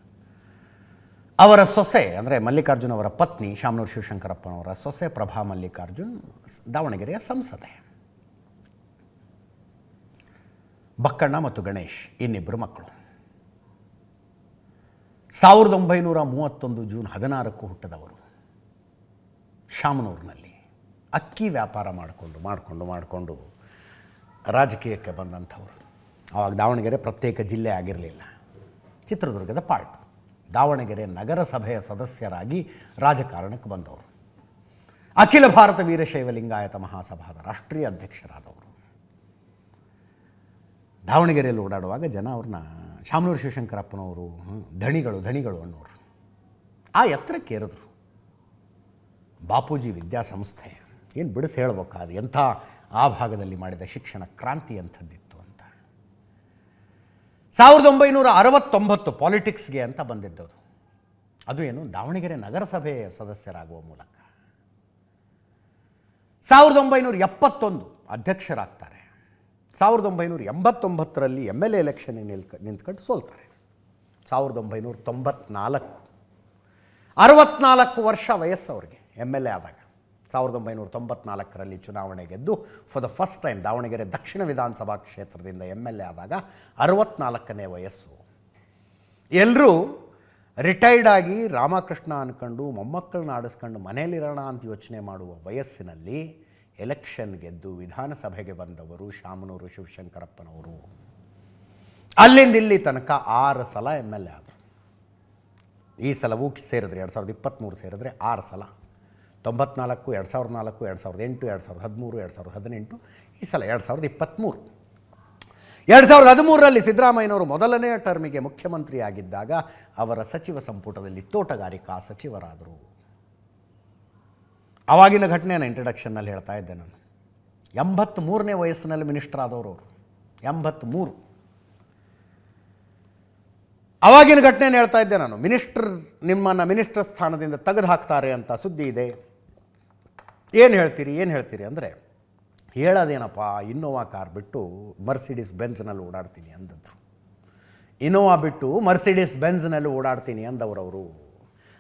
ಅವರ ಸೊಸೆ ಅಂದರೆ ಮಲ್ಲಿಕಾರ್ಜುನ್ ಅವರ ಪತ್ನಿ ಶಾಮನೂರು ಶಿವಶಂಕರಪ್ಪನವರ ಸೊಸೆ ಪ್ರಭಾ ಮಲ್ಲಿಕಾರ್ಜುನ್ ದಾವಣಗೆರೆಯ ಸಂಸದೆ. ಬಕ್ಕಣ್ಣ ಮತ್ತು ಗಣೇಶ್ ಇನ್ನಿಬ್ಬರು ಮಕ್ಕಳು. 1931 ಜೂನ್ 16 ಹುಟ್ಟಿದವರು. ಶಾಮನೂರಿನಲ್ಲಿ ಅಕ್ಕಿ ವ್ಯಾಪಾರ ಮಾಡಿಕೊಂಡು ರಾಜಕೀಯಕ್ಕೆ ಬಂದಂಥವರು. ಆವಾಗ ದಾವಣಗೆರೆ ಪ್ರತ್ಯೇಕ ಜಿಲ್ಲೆ ಆಗಿರಲಿಲ್ಲ, ಚಿತ್ರದುರ್ಗದ ಪಾರ್ಟ್. ದಾವಣಗೆರೆ ನಗರಸಭೆಯ ಸದಸ್ಯರಾಗಿ ರಾಜಕಾರಣಕ್ಕೆ ಬಂದವರು. ಅಖಿಲ ಭಾರತ ವೀರಶೈವ ಲಿಂಗಾಯತ ಮಹಾಸಭಾದ ರಾಷ್ಟ್ರೀಯ ಅಧ್ಯಕ್ಷರಾದವರು. ದಾವಣಗೆರೆಯಲ್ಲಿ ಓಡಾಡುವಾಗ ಜನ ಅವ್ರನ್ನ ಶಾಮನೂರು ಶಿವಶಂಕರಪ್ಪನವರು ಧಣಿಗಳು ಅನ್ನೋರು. ಆ ಎತ್ತರಕ್ಕೆ ಏರಿದ್ರು. ಬಾಪೂಜಿ ವಿದ್ಯಾಸಂಸ್ಥೆ ಏನು ಬಿಡಿಸಿ ಹೇಳ್ಬೇಕಾದ ಎಂಥ ಆ ಭಾಗದಲ್ಲಿ ಮಾಡಿದ ಶಿಕ್ಷಣ ಕ್ರಾಂತಿ ಅಂಥದ್ದಿತ್ತು ಅಂತ. 1969 ಪಾಲಿಟಿಕ್ಸ್ಗೆ ಅಂತ ಬಂದಿದ್ದದು. ಅದು ಏನು ದಾವಣಗೆರೆ ನಗರಸಭೆ ಸದಸ್ಯರಾಗುವ ಮೂಲಕ. 1971 ಅಧ್ಯಕ್ಷರಾಗ್ತಾರೆ. 1989ರಲ್ಲಿ MLA ಎಲೆಕ್ಷನ್ಗೆ ನಿಂತ್ಕೊಂಡು ಸೋಲ್ತಾರೆ. 1994. 64 ವರ್ಷ ವಯಸ್ಸು ಅವ್ರಿಗೆ MLA ಆದಾಗ. 1994ರಲ್ಲಿ ಚುನಾವಣೆ ಗೆದ್ದು for the first time Davanagere ದಕ್ಷಿಣ ವಿಧಾನಸಭಾ ಕ್ಷೇತ್ರದಿಂದ MLA ಆದಾಗ 64ನೇ ವಯಸ್ಸು. ಎಲ್ಲರೂ ರಿಟೈರ್ಡ್ ಆಗಿ ರಾಮಕೃಷ್ಣ ಅಂದ್ಕೊಂಡು ಮೊಮ್ಮಕ್ಕಳನ್ನ ಆಡಿಸ್ಕೊಂಡು ಮನೇಲಿರೋಣ ಅಂತ ಯೋಚನೆ ಮಾಡುವ ವಯಸ್ಸಿನಲ್ಲಿ ಎಲೆಕ್ಷನ್ ಗೆದ್ದು ವಿಧಾನಸಭೆಗೆ ಬಂದವರು ಶಾಮನೂರು ಶಿವಶಂಕರಪ್ಪನವರು. ಅಲ್ಲಿಂದ ಇಲ್ಲಿ ತನಕ 6 ಸಲ MLA ಆದರು. ಈ ಸಲವೂ ಸೇರಿದ್ರೆ 2023 ಸೇರಿದ್ರೆ 6 ಸಲ. 94, 2004, 2008, 2013, 2018, ಈ ಸಲ 2023. 2013ರಲ್ಲಿ ಸಿದ್ದರಾಮಯ್ಯನವರು ಮೊದಲನೇ ಟರ್ಮಿಗೆ ಮುಖ್ಯಮಂತ್ರಿ ಆಗಿದ್ದಾಗ ಅವರ ಸಚಿವ ಸಂಪುಟದಲ್ಲಿ ತೋಟಗಾರಿಕಾ ಸಚಿವರಾದರು. ಆವಾಗಿನ ಘಟನೆಯನ್ನು ಇಂಟ್ರಡಕ್ಷನ್ನಲ್ಲಿ ಹೇಳ್ತಾ ಇದ್ದೆ ನಾನು. 83ನೇ ವಯಸ್ಸಿನಲ್ಲಿ ಮಿನಿಸ್ಟರ್ ಆದವರು ಅವರು. 83. ಆವಾಗಿನ ಘಟನೆಯನ್ನು ಹೇಳ್ತಾ ಇದ್ದೆ ನಾನು. ನಿಮ್ಮನ್ನು ಮಿನಿಸ್ಟರ್ ಸ್ಥಾನದಿಂದ ತೆಗೆದು ಹಾಕ್ತಾರೆ ಅಂತ ಸುದ್ದಿ ಇದೆ. ಏನು ಹೇಳ್ತೀರಿ ಅಂದರೆ, ಹೇಳೋದೇನಪ್ಪ, ಇನ್ನೋವಾ ಕಾರ್ ಬಿಟ್ಟು ಮರ್ಸಿಡಿಸ್ ಬೆಂಜ್ನಲ್ಲಿ ಓಡಾಡ್ತೀನಿ ಅಂದದ್ರು. ಇನ್ನೋವಾ ಬಿಟ್ಟು ಮರ್ಸಿಡಿಸ್ ಬೆಂಜ್ನಲ್ಲಿ ಓಡಾಡ್ತೀನಿ ಅಂದವರವರು.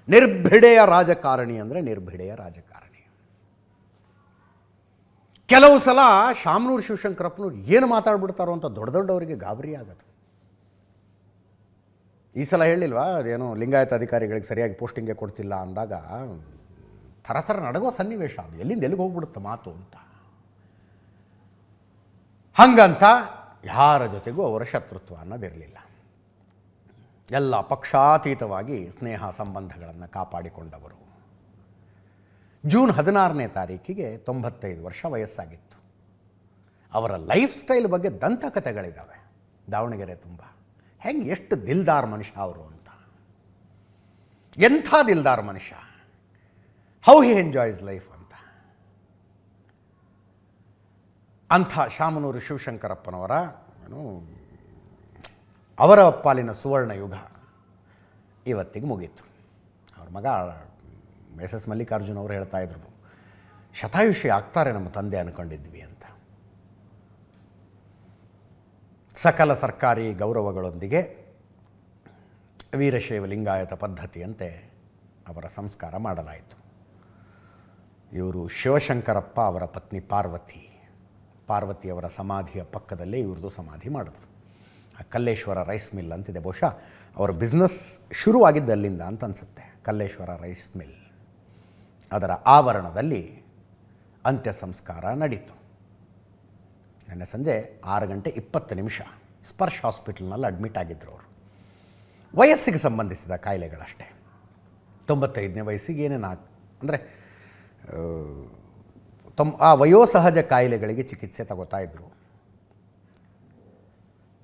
ನಿರ್ಭಿಡೆಯ ರಾಜಕಾರಣಿ ಅಂದರೆ ನಿರ್ಭಿಡೆಯ ರಾಜಕಾರಣಿ. ಕೆಲವು ಸಲ ಶಾಮನೂರು ಶಿವಶಂಕರಪ್ಪನವ್ರು ಏನು ಮಾತಾಡ್ಬಿಡ್ತಾರೋ ಅಂತ ದೊಡ್ಡವರಿಗೆ ಗಾಬರಿ ಆಗೋದು. ಈ ಸಲ ಹೇಳಿಲ್ವಾ, ಅದೇನೋ ಲಿಂಗಾಯತ ಅಧಿಕಾರಿಗಳಿಗೆ ಸರಿಯಾಗಿ ಪೋಸ್ಟಿಂಗೇ ಕೊಡ್ತಿಲ್ಲ ಅಂದಾಗ ಥರ ನಡಗೋ ಸನ್ನಿವೇಶ. ಅದು ಎಲ್ಲಿಂದ ಹೋಗ್ಬಿಡುತ್ತೆ ಮಾತು ಅಂತ. ಹಂಗಂತ ಯಾರ ಜೊತೆಗೂ ಅವರ ಶತ್ರುತ್ವ ಅನ್ನೋದಿರಲಿಲ್ಲ. ಎಲ್ಲ ಪಕ್ಷಾತೀತವಾಗಿ ಸ್ನೇಹ ಸಂಬಂಧಗಳನ್ನು ಕಾಪಾಡಿಕೊಂಡವರು. ಜೂನ್ 16ನೇ ತಾರೀಕಿಗೆ 95 ವರ್ಷ ವಯಸ್ಸಾಗಿತ್ತು. ಅವರ ಲೈಫ್ ಸ್ಟೈಲ್ ಬಗ್ಗೆ ದಂತಕಥೆಗಳಿದ್ದಾವೆ ದಾವಣಗೆರೆ ತುಂಬ. ಎಷ್ಟು ದಿಲ್ದಾರ್ ಮನುಷ್ಯ ಅವರು ಅಂತ. ಎಂಥ ದಿಲ್ದಾರ್ ಮನುಷ್ಯ. ಹೌ ಹಿ ಎಂಜಾಯ್ಸ್ ಲೈಫ್ ಅಂತ. ಅಂಥ ಶಾಮನೂರು ಶಿವಶಂಕರಪ್ಪನವರ ಅವರ ಪಾಲಿನ ಸುವರ್ಣ ಯುಗ ಇವತ್ತಿಗೆ ಮುಗೀತು. ಅವ್ರ ಮಗ SS ಮಲ್ಲಿಕಾರ್ಜುನ್ ಅವರು ಹೇಳ್ತಾ ಇದ್ರು, ಶತಾಯುಷಿ ಆಗ್ತಾರೆ ನಮ್ಮ ತಂದೆ ಅಂದ್ಕೊಂಡಿದ್ವಿ ಅಂತ. ಸಕಲ ಸರ್ಕಾರಿ ಗೌರವಗಳೊಂದಿಗೆ ವೀರಶೈವ ಲಿಂಗಾಯತ ಪದ್ಧತಿಯಂತೆ ಅವರ ಸಂಸ್ಕಾರ ಮಾಡಲಾಯಿತು. ಇವರು ಶಿವಶಂಕರಪ್ಪ, ಅವರ ಪತ್ನಿ ಪಾರ್ವತಿಯವರ ಸಮಾಧಿಯ ಪಕ್ಕದಲ್ಲೇ ಇವ್ರದ್ದು ಸಮಾಧಿ ಮಾಡಿದ್ರು. ಆ ಕಲ್ಲೇಶ್ವರ ರೈಸ್ ಮಿಲ್ ಅಂತಿದೆ, ಬಹುಶಃ ಅವರ ಬಿಸ್ನೆಸ್ ಶುರುವಾಗಿದ್ದು ಅಲ್ಲಿಂದ ಅಂತ ಅನಿಸುತ್ತೆ. ಕಲ್ಲೇಶ್ವರ ರೈಸ್ ಮಿಲ್, ಅದರ ಆವರಣದಲ್ಲಿ ಅಂತ್ಯ ಸಂಸ್ಕಾರ ನಡೀತು. ನಿನ್ನೆ ಸಂಜೆ 6:20 ಸ್ಪರ್ಶ್ ಹಾಸ್ಪಿಟಲ್ನಲ್ಲಿ ಅಡ್ಮಿಟ್ ಆಗಿದ್ದರು ಅವರು. ವಯಸ್ಸಿಗೆ ಸಂಬಂಧಿಸಿದ ಕಾಯಿಲೆಗಳಷ್ಟೇ. 95ನೇ ವಯಸ್ಸಿಗೆ ಏನೇನು ಅಂದರೆ ಆ ವಯೋಸಹಜ ಕಾಯಿಲೆಗಳಿಗೆ ಚಿಕಿತ್ಸೆ ತಗೋತಾ ಇದ್ದರು.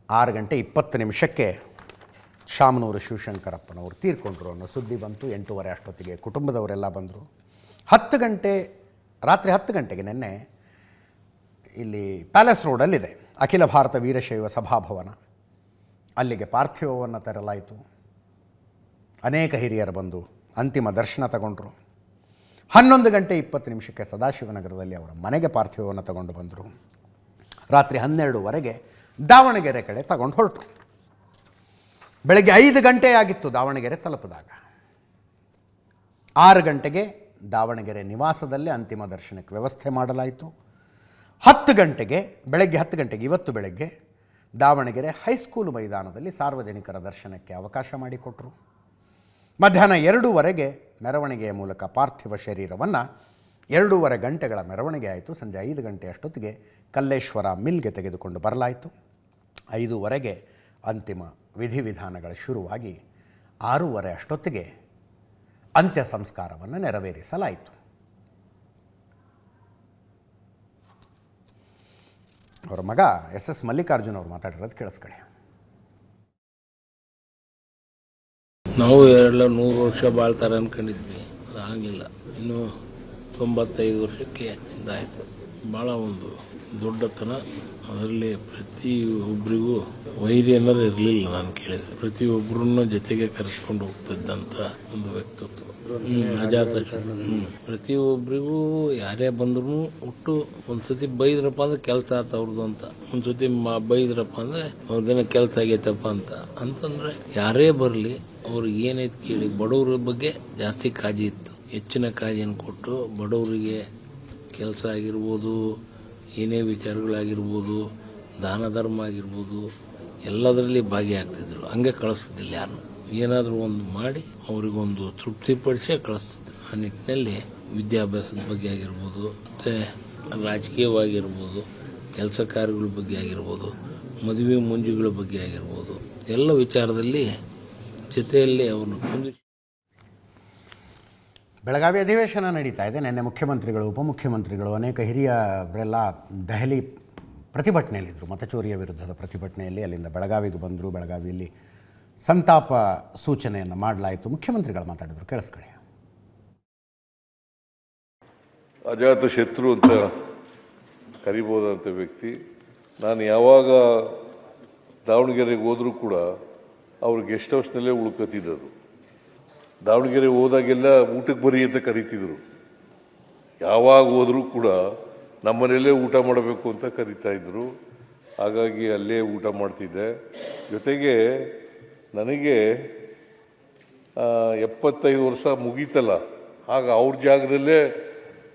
6:20 ಶಾಮನೂರು ಶಿವಶಂಕರಪ್ಪನವರು ತೀರ್ಕೊಂಡ್ರು ಅನ್ನೋ ಸುದ್ದಿ ಬಂತು. 8:30 ಅಷ್ಟೊತ್ತಿಗೆ ಕುಟುಂಬದವರೆಲ್ಲ ಬಂದರು. ರಾತ್ರಿ 10 ಗಂಟೆಗೆ ನಿನ್ನೆ ಇಲ್ಲಿ ಪ್ಯಾಲೇಸ್ ರೋಡಲ್ಲಿದೆ ಅಖಿಲ ಭಾರತ ವೀರಶೈವ ಸಭಾಭವನ, ಅಲ್ಲಿಗೆ ಪಾರ್ಥಿವವನ್ನು ತರಲಾಯಿತು. ಅನೇಕ ಹಿರಿಯರು ಬಂದು ಅಂತಿಮ ದರ್ಶನ ತಗೊಂಡ್ರು. 11:20 ಸದಾಶಿವನಗರದಲ್ಲಿ ಅವರ ಮನೆಗೆ ಪಾರ್ಥಿವವನ್ನು ತಗೊಂಡು ಬಂದರು. ರಾತ್ರಿ 12ವರೆಗೆ ದಾವಣಗೆರೆ ಕಡೆ ತಗೊಂಡು ಹೊರಟರು. ಬೆಳಗ್ಗೆ 5 ಗಂಟೆ ಆಗಿತ್ತು ದಾವಣಗೆರೆ ತಲುಪಿದಾಗ. 6 ಗಂಟೆಗೆ ದಾವಣಗೆರೆ ನಿವಾಸದಲ್ಲೇ ಅಂತಿಮ ದರ್ಶನಕ್ಕೆ ವ್ಯವಸ್ಥೆ ಮಾಡಲಾಯಿತು. 10 ಗಂಟೆಗೆ, ಬೆಳಗ್ಗೆ 10 ಗಂಟೆಗೆ ಇವತ್ತು ಬೆಳಗ್ಗೆ ದಾವಣಗೆರೆ ಹೈಸ್ಕೂಲು ಮೈದಾನದಲ್ಲಿ ಸಾರ್ವಜನಿಕರ ದರ್ಶನಕ್ಕೆ ಅವಕಾಶ ಮಾಡಿಕೊಟ್ರು. ಮಧ್ಯಾಹ್ನ 2ವರೆಗೆ ಮೆರವಣಿಗೆಯ ಮೂಲಕ ಪಾರ್ಥಿವ ಶರೀರವನ್ನು 2.5 ಗಂಟೆಗಳ ಮೆರವಣಿಗೆ ಆಯಿತು. ಸಂಜೆ 5 ಗಂಟೆ ಅಷ್ಟೊತ್ತಿಗೆ ಕಲ್ಲೇಶ್ವರ ಮಿಲ್ಗೆ ತೆಗೆದುಕೊಂಡು ಬರಲಾಯಿತು. 5ವರೆಗೆ ಅಂತಿಮ ವಿಧಿವಿಧಾನಗಳು ಶುರುವಾಗಿ 6:30 ಅಷ್ಟೊತ್ತಿಗೆ ಅಂತ್ಯ ಸಂಸ್ಕಾರವನ್ನು ನೆರವೇರಿಸಲಾಯಿತು. ಅವರ ಮಗ SS ಮಲ್ಲಿಕಾರ್ಜುನ್ ಅವರು ಮಾತಾಡಿರೋದು ಕೇಳಿಸ್ಕೊಳ್ಳಿ. ನಾವು 100 ವರ್ಷ ಬಾಳ್ತಾರೆ ಅಂದ್ಕೊಂಡಿದ್ವಿ, ಆಗಲಿಲ್ಲ. ಇನ್ನು 95 ವರ್ಷಕ್ಕೆ ಇದಾಯಿತು. ಭಾಳ ಒಂದು ದೊಡ್ಡತನ. ಅದರಲ್ಲಿ ಪ್ರತಿಯೊಬ್ಬರಿಗೂ ವೈರಿ ಅನ್ನೋದು ಇರಲಿಲ್ಲ. ನಾನು ಕೇಳಿದೆ, ಪ್ರತಿಯೊಬ್ಬರನ್ನ ಜೊತೆಗೆ ಕರೆಸ್ಕೊಂಡು ಹೋಗ್ತಿದ್ದಂಥ ಒಂದು ವ್ಯಕ್ತಿತ್ವ. ಪ್ರತಿಯೊಬ್ಬರಿಗೂ ಯಾರೇ ಬಂದ್ರು ಒಟ್ಟು ಒಂದ್ಸತಿ ಬೈದ್ರಪ್ಪ ಅಂದ್ರೆ ಕೆಲಸ ಆತ ಅವ್ರದ್ದು ಅಂತ, ಒಂದ್ಸತಿ ಬೈದ್ರಪ್ಪ ಅಂದ್ರೆ ಅವ್ರದ್ದೇನೋ ಕೆಲಸ ಆಗೈತಪ್ಪ ಅಂತಂದ್ರೆ ಯಾರೇ ಬರಲಿ ಅವ್ರಿಗೆ ಏನೈತೆ ಕೇಳಿ. ಬಡವ್ರ ಬಗ್ಗೆ ಜಾಸ್ತಿ ಕಾಳಜಿ ಇತ್ತು, ಹೆಚ್ಚಿನ ಕಾಳಜಿಯನ್ನು ಕೊಟ್ಟು ಬಡವರಿಗೆ ಕೆಲಸ ಆಗಿರ್ಬೋದು, ಏನೇ ವಿಚಾರಗಳಾಗಿರ್ಬೋದು, ದಾನ ಧರ್ಮ ಆಗಿರ್ಬೋದು, ಎಲ್ಲದರಲ್ಲಿ ಭಾಗಿಯಾಗ್ತಿದ್ರು. ಹಂಗೆ ಕಳಿಸ್ತಿದ್ದಿಲ್ಲ ಯಾರನ್ನು. ಏನಾದರೂ ಒಂದು ಮಾಡಿ ಅವರಿಗೊಂದು ತೃಪ್ತಿಪಡಿಸೇ ಕಳಿಸ್ತಿದ್ರು. ಆ ನಿಟ್ಟಿನಲ್ಲಿ ವಿದ್ಯಾಭ್ಯಾಸದ ಬಗ್ಗೆ ಆಗಿರ್ಬೋದು, ಮತ್ತು ರಾಜಕೀಯವಾಗಿರ್ಬೋದು, ಕೆಲಸ ಕಾರ್ಯಗಳ ಬಗ್ಗೆ ಆಗಿರ್ಬೋದು, ಮದುವೆ ಮುಂಜಿಗಳ ಬಗ್ಗೆ ಆಗಿರ್ಬೋದು, ಎಲ್ಲ ವಿಚಾರದಲ್ಲಿ ಜೊತೆಯಲ್ಲಿ ಅವ್ರನ್ನ ಹೊಂದಿಸಿ. ಬೆಳಗಾವಿ ಅಧಿವೇಶನ ನಡೀತಾ ಇದೆ. ನಿನ್ನೆ ಮುಖ್ಯಮಂತ್ರಿಗಳು, ಉಪಮುಖ್ಯಮಂತ್ರಿಗಳು, ಅನೇಕ ಹಿರಿಯರೆಲ್ಲ ದೆಹಲಿ ಪ್ರತಿಭಟನೆಯಲ್ಲಿದ್ದರು, ಮತಚೋರಿಯ ವಿರುದ್ಧದ ಪ್ರತಿಭಟನೆಯಲ್ಲಿ. ಅಲ್ಲಿಂದ ಬೆಳಗಾವಿಗೆ ಬಂದರು. ಬೆಳಗಾವಿಯಲ್ಲಿ ಸಂತಾಪ ಸೂಚನೆಯನ್ನು ಮಾಡಲಾಯಿತು. ಮುಖ್ಯಮಂತ್ರಿಗಳು ಮಾತಾಡಿದರು, ಕೇಳಿಸ್ಕೊಳ್ಳಿ. ಅಜಾತ ಶತ್ರು ಅಂತ ಕರಿಬೋದಂಥ ವ್ಯಕ್ತಿ. ನಾನು ಯಾವಾಗ ದಾವಣಗೆರೆಗೆ ಹೋದರೂ ಕೂಡ ಅವ್ರು ಗೆಸ್ಟ್ ಹೌಸ್ನಲ್ಲೇ ಉಳ್ಕೊತಿದ್ದರು. ದಾವಣಗೆರೆ ಹೋದಾಗೆಲ್ಲ ಊಟಕ್ಕೆ ಬರಿ ಅಂತ ಕರಿತಿದ್ರು. ಯಾವಾಗ ಹೋದರೂ ಕೂಡ ನಮ್ಮನೆಯಲ್ಲೇ ಊಟ ಮಾಡಬೇಕು ಅಂತ ಕರಿತಾ ಇದ್ರು. ಹಾಗಾಗಿ ಅಲ್ಲೇ ಊಟ ಮಾಡ್ತಿದ್ದೆ. ಜೊತೆಗೆ ನನಗೆ 75 ವರ್ಷ ಮುಗೀತಲ್ಲ, ಆಗ ಅವ್ರ ಜಾಗದಲ್ಲೇ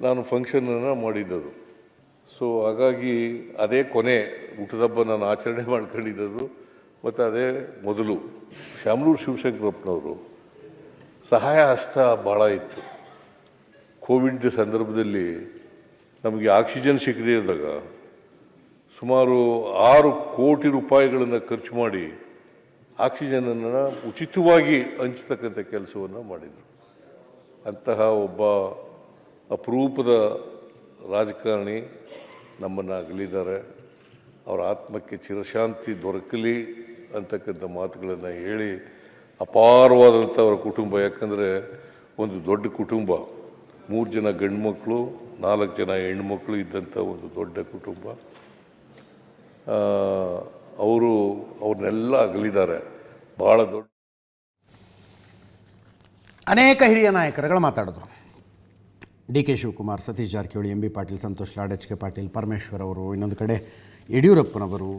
ನಾನು ಫಂಕ್ಷನನ್ನು ಮಾಡಿದ್ದದು. ಸೊ ಹಾಗಾಗಿ ಅದೇ ಕೊನೆ ಊಟದ ಹಬ್ಬ ನಾನು ಆಚರಣೆ ಮಾಡ್ಕೊಂಡಿದ್ದದು. ಮತ್ತು ಅದೇ ಮೊದಲು ಶಾಮನೂರು ಶಿವಶಂಕರಪ್ಪನವರು ಸಹಾಯ ಹಸ್ತ ಭಾಳ ಇತ್ತು. ಕೋವಿಡ್ ಸಂದರ್ಭದಲ್ಲಿ ನಮಗೆ ಆಕ್ಸಿಜನ್ ಸಿಗದೇ ಇದ್ದಾಗ ಸುಮಾರು 6 ಕೋಟಿ ರೂಪಾಯಿಗಳನ್ನು ಖರ್ಚು ಮಾಡಿ ಆಕ್ಸಿಜನನ್ನು ಉಚಿತವಾಗಿ ಹಂಚತಕ್ಕಂಥ ಕೆಲಸವನ್ನು ಮಾಡಿದರು. ಅಂತಹ ಒಬ್ಬ ಅಪರೂಪದ ರಾಜಕಾರಣಿ ನಮ್ಮನ್ನು ಅಗಲಿದ್ದಾರೆ. ಅವರ ಆತ್ಮಕ್ಕೆ ಚಿರಶಾಂತಿ ದೊರಕಲಿ ಅಂತಕ್ಕಂಥ ಮಾತುಗಳನ್ನು ಹೇಳಿ, ಅಪಾರವಾದಂಥ ಅವರ ಕುಟುಂಬ, ಯಾಕಂದರೆ ಒಂದು ದೊಡ್ಡ ಕುಟುಂಬ, 3 ಜನ ಗಂಡು ಮಕ್ಕಳು, 4 ಜನ ಹೆಣ್ಮಕ್ಳು ಇದ್ದಂಥ ಒಂದು ದೊಡ್ಡ ಕುಟುಂಬ. ಅವ್ರನ್ನೆಲ್ಲ ಅಗಲಿದ್ದಾರೆ. ಭಾಳ ದೊಡ್ಡ ಅನೇಕ ಹಿರಿಯ ನಾಯಕರುಗಳು ಮಾತಾಡಿದ್ರು. D K Shivakumar, Satish Jarkiholi, M B Patil, Santosh Lad, H K Patil, Parameshwar ಅವರು, ಇನ್ನೊಂದು ಕಡೆ ಯಡಿಯೂರಪ್ಪನವರು,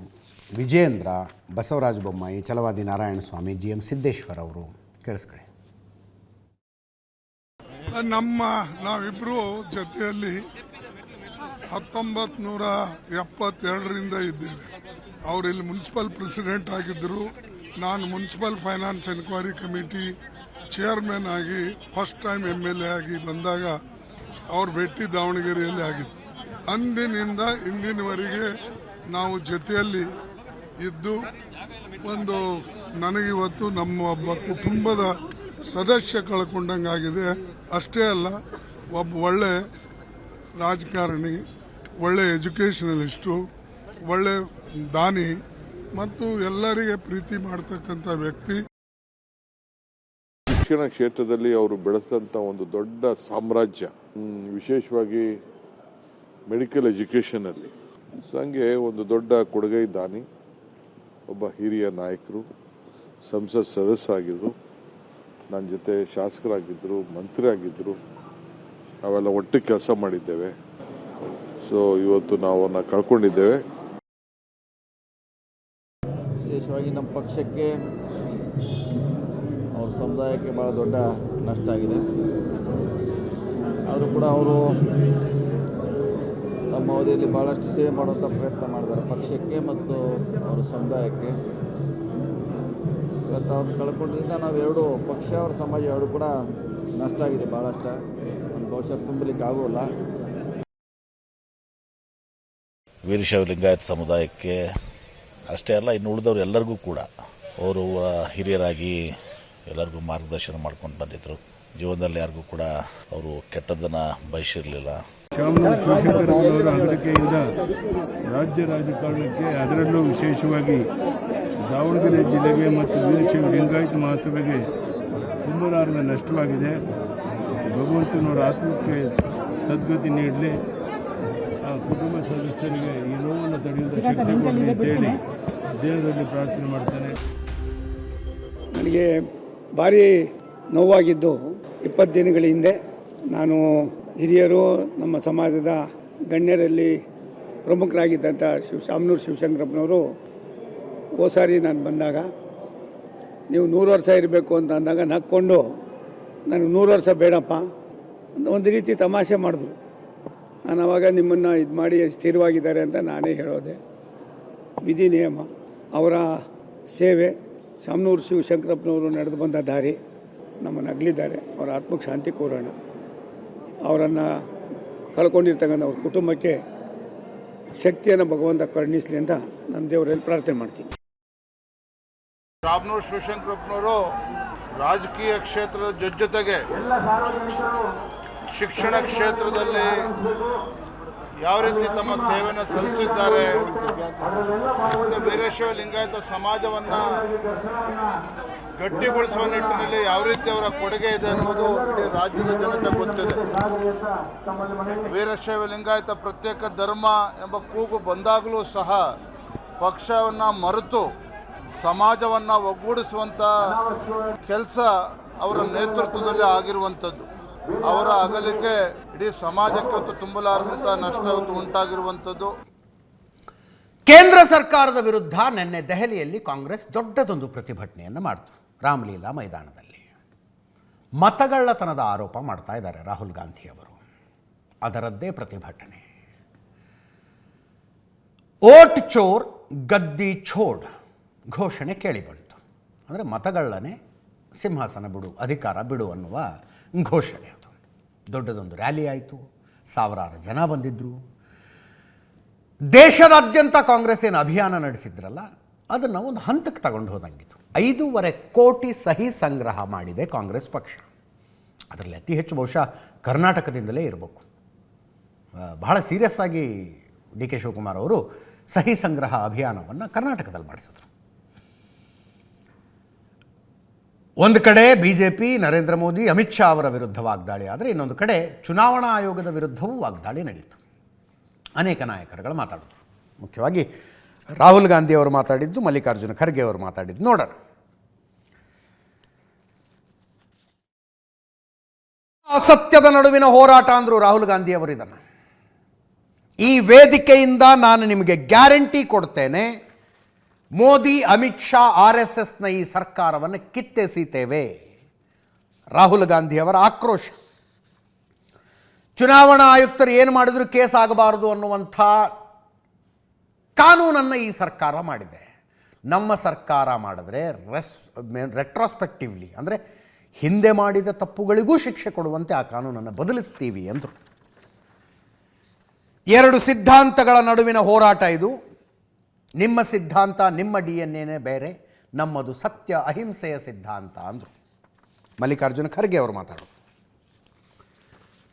ವಿಜೇಂದ್ರ, ಬಸವರಾಜ ಬೊಮ್ಮಾಯಿ, ಛಲವಾದಿ ನಾರಾಯಣಸ್ವಾಮಿ, ಜಿ ಎಂ ಸಿದ್ದೇಶ್ವರ್ ಅವರು. ಕೇಳಿಸ್ಕೊಳ್ಳಿ. ನಾವಿಬ್ಬರು ಜೊತೆಯಲ್ಲಿ 1972ರಿಂದ ಇದ್ದೇವೆ. ಅವರು ಇಲ್ಲಿ ಮುನ್ಸಿಪಲ್ ಪ್ರೆಸಿಡೆಂಟ್ ಆಗಿದ್ದರು. ನಾನು municipal finance enquiry committee chairman ಆಗಿ ಫಸ್ಟ್ ಟೈಮ್ MLA ಆಗಿ ಬಂದಾಗ ಅವ್ರ ಭೇಟಿ ದಾವಣಗೆರೆಯಲ್ಲಿ ಆಗಿತ್ತು. ಅಂದಿನಿಂದ ಇಂದಿನವರೆಗೆ ನಾವು ಜೊತೆಯಲ್ಲಿ ಇದ್ದು ನನಗಿವತ್ತು ನಮ್ಮ ಒಬ್ಬ ಕುಟುಂಬದ ಸದಸ್ಯ ಕಳ್ಕೊಂಡಂಗಾಗಿದೆ. ಅಷ್ಟೇ ಅಲ್ಲ, ಒಬ್ಬ ಒಳ್ಳೆ ರಾಜಕಾರಣಿ, ಒಳ್ಳೆ ಎಜುಕೇಷನಲಿಸ್ಟು, ಒಳ್ಳೆ ದಾನಿ ಮತ್ತು ಎಲ್ಲರಿಗೆ ಪ್ರೀತಿ ಮಾಡ್ತಕ್ಕಂಥ ವ್ಯಕ್ತಿ. ಶಿಕ್ಷಣ ಕ್ಷೇತ್ರದಲ್ಲಿ ಅವರು ಬೆಳೆಸಿದಂಥ ಒಂದು ದೊಡ್ಡ ಸಾಮ್ರಾಜ್ಯ, ವಿಶೇಷವಾಗಿ ಮೆಡಿಕಲ್ ಎಜುಕೇಷನಲ್ಲಿ. ಹಂಗೆ ಒಂದು ದೊಡ್ಡ ಕೊಡುಗೈ ದಾನಿ, ಒಬ್ಬ ಹಿರಿಯ ನಾಯಕರು, ಸಂಸತ್ ಸದಸ್ಯರಾಗಿದ್ದರು, ನನ್ನ ಜೊತೆ ಶಾಸಕರಾಗಿದ್ದರು, ಮಂತ್ರಿ ಆಗಿದ್ದರು. ನಾವೆಲ್ಲ ಒಟ್ಟಿಗೆ ಕೆಲಸ ಮಾಡಿದ್ದೇವೆ. ಸೊ ಇವತ್ತು ನಾವು ಅವನ್ನ ಕಳ್ಕೊಂಡಿದ್ದೇವೆ. ವಿಶೇಷವಾಗಿ ನಮ್ಮ ಪಕ್ಷಕ್ಕೆ, ಅವ್ರ ಸಮುದಾಯಕ್ಕೆ ಭಾಳ ದೊಡ್ಡ ನಷ್ಟ ಆಗಿದೆ. ಆದರೂ ಕೂಡ ಅವರು ತಮ್ಮ ಅವಧಿಯಲ್ಲಿ ಭಾಳಷ್ಟು ಸೇವೆ ಮಾಡುವಂಥ ಪ್ರಯತ್ನ ಮಾಡಿದ್ದಾರೆ ಪಕ್ಷಕ್ಕೆ ಮತ್ತು ಅವರ ಸಮುದಾಯಕ್ಕೆ. ಇವತ್ತು ಅವ್ರನ್ನ ಕಳ್ಕೊಂಡ್ರಿಂದ ನಾವೆರಡು ಪಕ್ಷ, ಅವ್ರ ಸಮಾಜ ಎರಡು ಕೂಡ ನಷ್ಟ ಆಗಿದೆ ಭಾಳಷ್ಟು. ಒಂದು ಬಹುಶಃ ತುಂಬಲಿಕ್ಕೆ ಆಗೋಲ್ಲ. ವೀರಶೈವ ಲಿಂಗಾಯತ ಸಮುದಾಯಕ್ಕೆ ಅಷ್ಟೇ ಅಲ್ಲ, ಇನ್ನು ಉಳಿದವರು ಎಲ್ಲರಿಗೂ ಕೂಡ ಅವರು ಹಿರಿಯರಾಗಿ ಎಲ್ಲರಿಗೂ ಮಾರ್ಗದರ್ಶನ ಮಾಡ್ಕೊಂಡು ಬಂದಿದ್ದರು. ಜೀವನದಲ್ಲಿ ಯಾರಿಗೂ ಕೂಡ ಅವರು ಕೆಟ್ಟದ್ದನ್ನು ಬಯಸಿರಲಿಲ್ಲ. ಶಾಮನೂರು ಶಿವಶಂಕರಪ್ಪನವರ ಅಗಲಿಕೆಯಿಂದ ರಾಜ್ಯ ರಾಜಕಾರಣಕ್ಕೆ, ಅದರಲ್ಲೂ ವಿಶೇಷವಾಗಿ ದಾವಣಗೆರೆ ಜಿಲ್ಲೆಗೆ ಮತ್ತು ವೀರಶೈವ ಲಿಂಗಾಯತ ಮಹಾಸಭೆಗೆ ತುಂಬಲಾರದ ನಷ್ಟವಾಗಿದೆ. ಭಗವಂತನವರ ಆತ್ಮಕ್ಕೆ ಸದ್ಗತಿ ನೀಡಲಿ, ಆ ಕುಟುಂಬ ಸದಸ್ಯರಿಗೆ ಈ ನೋವನ್ನು ತಡೆಯುವ ಶಕ್ತಿ ಕೊಡಲಿ ಅಂತೇಳಿ ದೇವರಲ್ಲಿ ಪ್ರಾರ್ಥನೆ ಮಾಡ್ತಾನೆ. ನನಗೆ ಭಾರಿ ನೋವಾಗಿದ್ದು 20 ದಿನಗಳ ಹಿಂದೆ ನಾನು ಹಿರಿಯರು ನಮ್ಮ ಸಮಾಜದ ಗಣ್ಯರಲ್ಲಿ ಪ್ರಮುಖರಾಗಿದ್ದಂಥ ಶಾಮನೂರು ಶಿವಶಂಕರಪ್ಪನವರು ಓ ಸಾರಿ ನಾನು ಬಂದಾಗ ನೀವು 100 ವರ್ಷ ಇರಬೇಕು ಅಂತ ಅಂದಾಗ ನಕ್ಕೊಂಡು ನನಗೆ 100 ವರ್ಷ ಬೇಡಪ್ಪ ಅಂತ ಒಂದು ರೀತಿ ತಮಾಷೆ ಮಾಡಿದ್ರು. ನಾನು ಆವಾಗ ನಿಮ್ಮನ್ನು ಇದು ಮಾಡಿ ಸ್ಥಿರವಾಗಿದ್ದಾರೆ ಅಂತ ನಾನೇ ಹೇಳೋದೆ. ವಿಧಿ ನಿಯಮ, ಅವರ ಸೇವೆ, ಶಾಮನೂರು ಶಿವಶಂಕರಪ್ಪನವರು ನಡೆದು ಬಂದ ದಾರಿ ನಮ್ಮನ್ನು ಅಗಲಿದ್ದಾರೆ. ಅವರ ಆತ್ಮಕ್ಕೆ ಶಾಂತಿ ಕೋರೋಣ. ಅವರನ್ನು ಕಳ್ಕೊಂಡಿರ್ತಕ್ಕಂಥ ಅವ್ರ ಕುಟುಂಬಕ್ಕೆ ಶಕ್ತಿಯನ್ನು ಭಗವಂತ ಕರುಣಿಸಲಿ ಅಂತ ನನ್ನ ದೇವರಲ್ಲಿ ಪ್ರಾರ್ಥನೆ ಮಾಡ್ತೀನಿ. ಶಾಮನೂರು ಶಿವಶಂಕರಪ್ಪನವರು ರಾಜಕೀಯ ಕ್ಷೇತ್ರದ ಜೊತೆಗೆ ಶಿಕ್ಷಣ ಕ್ಷೇತ್ರದಲ್ಲಿ ಯಾವ ರೀತಿ ತಮ್ಮ ಸೇವೆಯನ್ನು ಸಲ್ಲಿಸಿದ್ದಾರೆ, ವೀರಶೈವ ಲಿಂಗಾಯತ ಸಮಾಜವನ್ನು ಗಟ್ಟಿಗೊಳಿಸುವ ನಿಟ್ಟಿನಲ್ಲಿ ಯಾವ ರೀತಿ ಅವರ ಕೊಡುಗೆ ಇದೆ ಅನ್ನೋದು ಇಡೀ ರಾಜ್ಯದ ಜನತೆ ಗೊತ್ತಿದೆ. ವೀರಶೈವ ಲಿಂಗಾಯತ ಪ್ರತ್ಯೇಕ ಧರ್ಮ ಎಂಬ ಕೂಗು ಬಂದಾಗಲೂ ಸಹ ಪಕ್ಷವನ್ನು ಮರೆತು ಸಮಾಜವನ್ನು ಒಗ್ಗೂಡಿಸುವಂಥ ಕೆಲಸ ಅವರ ನೇತೃತ್ವದಲ್ಲಿ ಆಗಿರುವಂಥದ್ದು. ಅವರ ಅಗಲಿಕೆ ಇಡೀ ಸಮಾಜಕ್ಕೆ ತುಂಬಲಾರದಂಥ ನಷ್ಟ ಉಂಟಾಗಿರುವಂಥದ್ದು. ಕೇಂದ್ರ ಸರ್ಕಾರದ ವಿರುದ್ಧ ನಿನ್ನೆ ದೆಹಲಿಯಲ್ಲಿ ಕಾಂಗ್ರೆಸ್ ದೊಡ್ಡದೊಂದು ಪ್ರತಿಭಟನೆಯನ್ನು ಮಾಡಿತು. ರಾಮಲೀಲಾ ಮೈದಾನದಲ್ಲಿ ಮತಗಳ್ಳತನದ ಆರೋಪ ಮಾಡ್ತಾ ಇದ್ದಾರೆ ರಾಹುಲ್ ಗಾಂಧಿ ಅವರು. ಅದರದ್ದೇ ಪ್ರತಿಭಟನೆ. ಓಟ್ ಚೋರ್ ಗದ್ದಿ ಛೋಡ್ ಘೋಷಣೆ ಕೇಳಿಬಂತು. ಅಂದರೆ ಮತಗಳ್ಳನೆ ಸಿಂಹಾಸನ ಬಿಡು, ಅಧಿಕಾರ ಬಿಡು ಅನ್ನುವ ಘೋಷಣೆ. ಅದು ದೊಡ್ಡದೊಂದು ರ್ಯಾಲಿ ಆಯಿತು. ಸಾವಿರಾರು ಜನ ಬಂದಿದ್ದರು. ದೇಶದಾದ್ಯಂತ ಕಾಂಗ್ರೆಸ್ ಏನು ಅಭಿಯಾನ ನಡೆಸಿದ್ರಲ್ಲ, ಅದನ್ನು ಒಂದು ಹಂತಕ್ಕೆ ತಗೊಂಡು ಹೋದಂಗಿತ್ತು. 5.5 ಕೋಟಿ ಸಹಿ ಸಂಗ್ರಹ ಮಾಡಿದೆ ಕಾಂಗ್ರೆಸ್ ಪಕ್ಷ. ಅದರಲ್ಲಿ ಅತಿ ಹೆಚ್ಚು ಬಹುಶಃ ಕರ್ನಾಟಕದಿಂದಲೇ ಇರಬೇಕು. ಬಹಳ ಸೀರಿಯಸ್ ಆಗಿ ಡಿ ಕೆ ಶಿವಕುಮಾರ್ ಅವರು ಸಹಿ ಸಂಗ್ರಹ ಅಭಿಯಾನವನ್ನು ಕರ್ನಾಟಕದಲ್ಲಿ ಮಾಡಿಸಿದ್ರು. ಒಂದು ಕಡೆ BJP ನರೇಂದ್ರ ಮೋದಿ ಅಮಿತ್ ಶಾ ಅವರ ವಿರುದ್ಧ ವಾಗ್ದಾಳಿ ಆದರೆ, ಇನ್ನೊಂದು ಕಡೆ ಚುನಾವಣಾ ಆಯೋಗದ ವಿರುದ್ಧವೂ ವಾಗ್ದಾಳಿ ನಡೀತು. ಅನೇಕ ನಾಯಕರುಗಳು ಮಾತಾಡಿದ್ರು. ಮುಖ್ಯವಾಗಿ ರಾಹುಲ್ ಗಾಂಧಿ ಅವರು ಮಾತಾಡಿದ್ದು, ಮಲ್ಲಿಕಾರ್ಜುನ ಖರ್ಗೆ ಅವರು ಮಾತಾಡಿದ್ದು ನೋಡೋಣ. ಅಸತ್ಯದ ನಡುವಿನ ಹೋರಾಟ ಅಂದರು ರಾಹುಲ್ ಗಾಂಧಿ ಅವರು. ಇದನ್ನು ಈ ವೇದಿಕೆಯಿಂದ ನಾನು ನಿಮಗೆ ಗ್ಯಾರಂಟಿ ಕೊಡ್ತೇನೆ, ಮೋದಿ ಅಮಿತ್ ಶಾ RSSನ ಈ ಸರ್ಕಾರವನ್ನು ಕಿತ್ತೆಸೀತೇವೆ. ರಾಹುಲ್ ಗಾಂಧಿ ಅವರ ಆಕ್ರೋಶ. ಚುನಾವಣಾ ಆಯುಕ್ತರು ಏನು ಮಾಡಿದ್ರು ಕೇಸ್ ಆಗಬಾರದು ಅನ್ನುವಂಥ ಕಾನೂನನ್ನು ಈ ಸರ್ಕಾರ ಮಾಡಿದೆ. ನಮ್ಮ ಸರ್ಕಾರ ಮಾಡಿದ್ರೆ ರೆಟ್ರೋಸ್ಪೆಕ್ಟಿವ್ಲಿ ಅಂದರೆ ಹಿಂದೆ ಮಾಡಿದ ತಪ್ಪುಗಳಿಗೂ ಶಿಕ್ಷೆ ಕೊಡುವಂತೆ ಆ ಕಾನೂನನ್ನು ಬದಲಿಸ್ತೀವಿ ಅಂದರು. 2 ಸಿದ್ಧಾಂತಗಳ ನಡುವಿನ ಹೋರಾಟ ಇದು. ನಿಮ್ಮ ಸಿದ್ಧಾಂತ, ನಿಮ್ಮ DNA ಬೇರೆ, ನಮ್ಮದು ಸತ್ಯ ಅಹಿಂಸೆಯ ಸಿದ್ಧಾಂತ ಅಂದರು. ಮಲ್ಲಿಕಾರ್ಜುನ ಖರ್ಗೆ ಅವರು ಮಾತಾಡೋದು.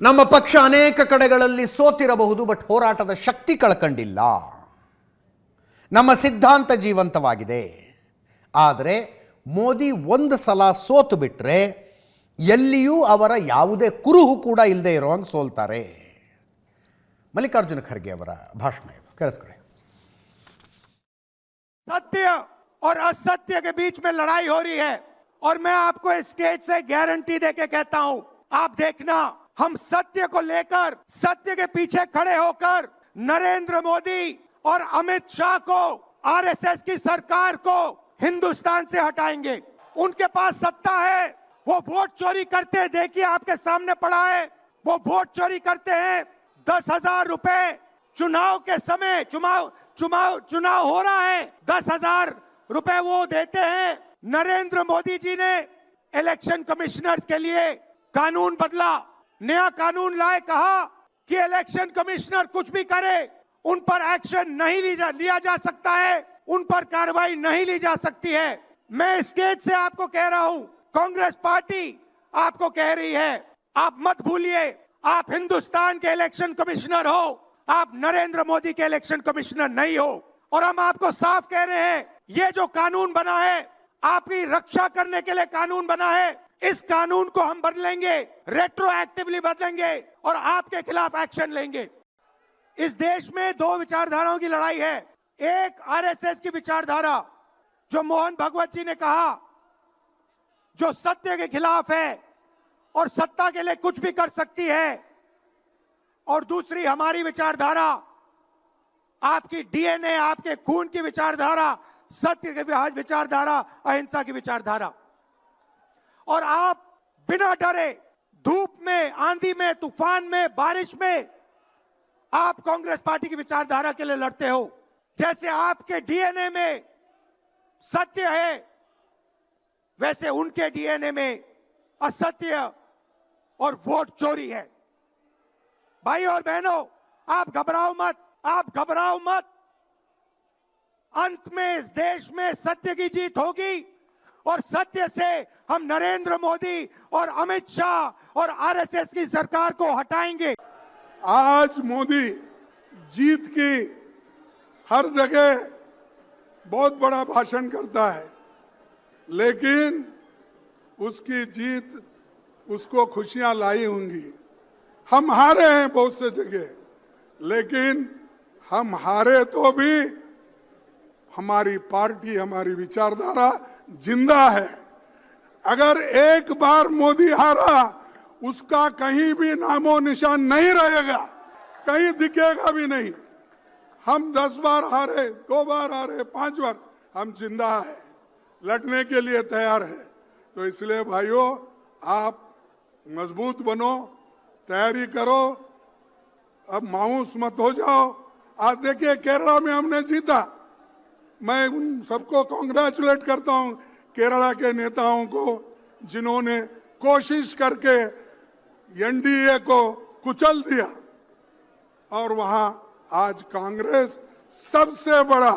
ನಮ್ಮ ಪಕ್ಷ ಅನೇಕ ಕಡೆಗಳಲ್ಲಿ ಸೋತಿರಬಹುದು, ಬಟ್ ಹೋರಾಟದ ಶಕ್ತಿ ಕಳ್ಕೊಂಡಿಲ್ಲ. ನಮ್ಮ ಸಿದ್ಧಾಂತ ಜೀವಂತವಾಗಿದೆ. ಆದರೆ ಮೋದಿ ಒಂದು ಸಲ ಸೋತು ಬಿಟ್ಟರೆ ಎಲ್ಲಿಯೂ ಅವರ ಯಾವುದೇ ಕುರುಹು ಕೂಡ ಇಲ್ಲದೆ ಇರೋ ಹಂಗೆ ಸೋಲ್ತಾರೆ. ಮಲ್ಲಿಕಾರ್ಜುನ ಖರ್ಗೆ ಅವರ ಭಾಷಣ ಇದು, ಕೇಳಿಸ್ಕೊಳ್ಳಿ. सत्य और असत्य के बीच में लड़ाई हो रही है और मैं आपको इस स्टेज से गारंटी देके कहता हूं, आप देखना, हम सत्य को लेकर, सत्य के पीछे खड़े होकर नरेंद्र मोदी और अमित शाह को, RSS की सरकार को हिंदुस्तान से हटाएंगे. उनके पास सत्ता है, वो वोट चोरी करते हैं. देखिए आपके सामने पड़ा है, वो वोट चोरी करते हैं. 10,000 रुपए चुनाव के समय, चुनाव हो रहा है, 10,000 रुपए वो देते हैं. नरेंद्र मोदी जी ने इलेक्शन कमिश्नर्स के लिए कानून बदला, नया कानून लाए, कहा कि इलेक्शन कमिश्नर कुछ भी करे उन पर एक्शन नहीं लिया जा सकता है, उन पर कार्रवाई नहीं ली जा सकती है. मैं स्टेज से आपको कह रहा हूं, कांग्रेस पार्टी आपको कह रही है, आप मत भूलिए, आप हिंदुस्तान के इलेक्शन कमिश्नर हो, आप नरेंद्र मोदी के इलेक्शन कमिश्नर नहीं हो. और हम आपको साफ कह रहे हैं, ये जो कानून बना है, आपकी रक्षा करने के लिए कानून बना है, इस कानून को हम बदलेंगे, रेट्रोएक्टिवली बदलेंगे और आपके खिलाफ एक्शन लेंगे. इस देश में 2 विचारधाराओं की लड़ाई है. एक RSS की विचारधारा, जो मोहन भगवत जी ने कहा, जो सत्य के खिलाफ है, और सत्ता के लिए कुछ भी कर सकती है, और दूसरी हमारी विचारधारा, आपकी डीएनए, आपके खून की विचारधारा, सत्य की विचारधारा, अहिंसा की विचारधारा। और आप बिना डरे धूप में, आंधी में, तूफान में, बारिश में आप कांग्रेस पार्टी की विचारधारा के लिए लड़ते हो। जैसे आपके डीएनए में सत्य है, वैसे उनके डीएनए में असत्य और वोट चोरी है। भाई और बहनों, आप घबराओ मत, आप घबराओ मत। अंत में इस देश में सत्य की जीत होगी, और सत्य से हम नरेंद्र मोदी और अमित शाह और आरएसएस की सरकार को हटाएंगे। आज मोदी जीत की हर जगह बहुत बड़ा भाषण करता है, लेकिन उसकी जीत उसको खुशियां लाई होंगी। हम हारे हैं बहुत से जगह, लेकिन हम हारे तो भी हमारी पार्टी, हमारी विचारधारा जिंदा है। अगर एक बार मोदी हारा, उसका कहीं भी नामो निशान नहीं रहेगा, कहीं दिखेगा भी नहीं। हम 10 बार हारे, 2 बार हारे, 5 बार, हम जिंदा है, लड़ने के लिए तैयार है। तो इसलिए भाइयों, आप मजबूत बनो, तैयारी करो, अब मायूस मत हो जाओ। आज देखिए केरला में हमने जीता, मैं उन सबको कांग्रेचुलेट करता हूं, केरला के नेताओं को, जिन्होंने कोशिश करके एनडीए को कुचल दिया, और वहां आज कांग्रेस सबसे बड़ा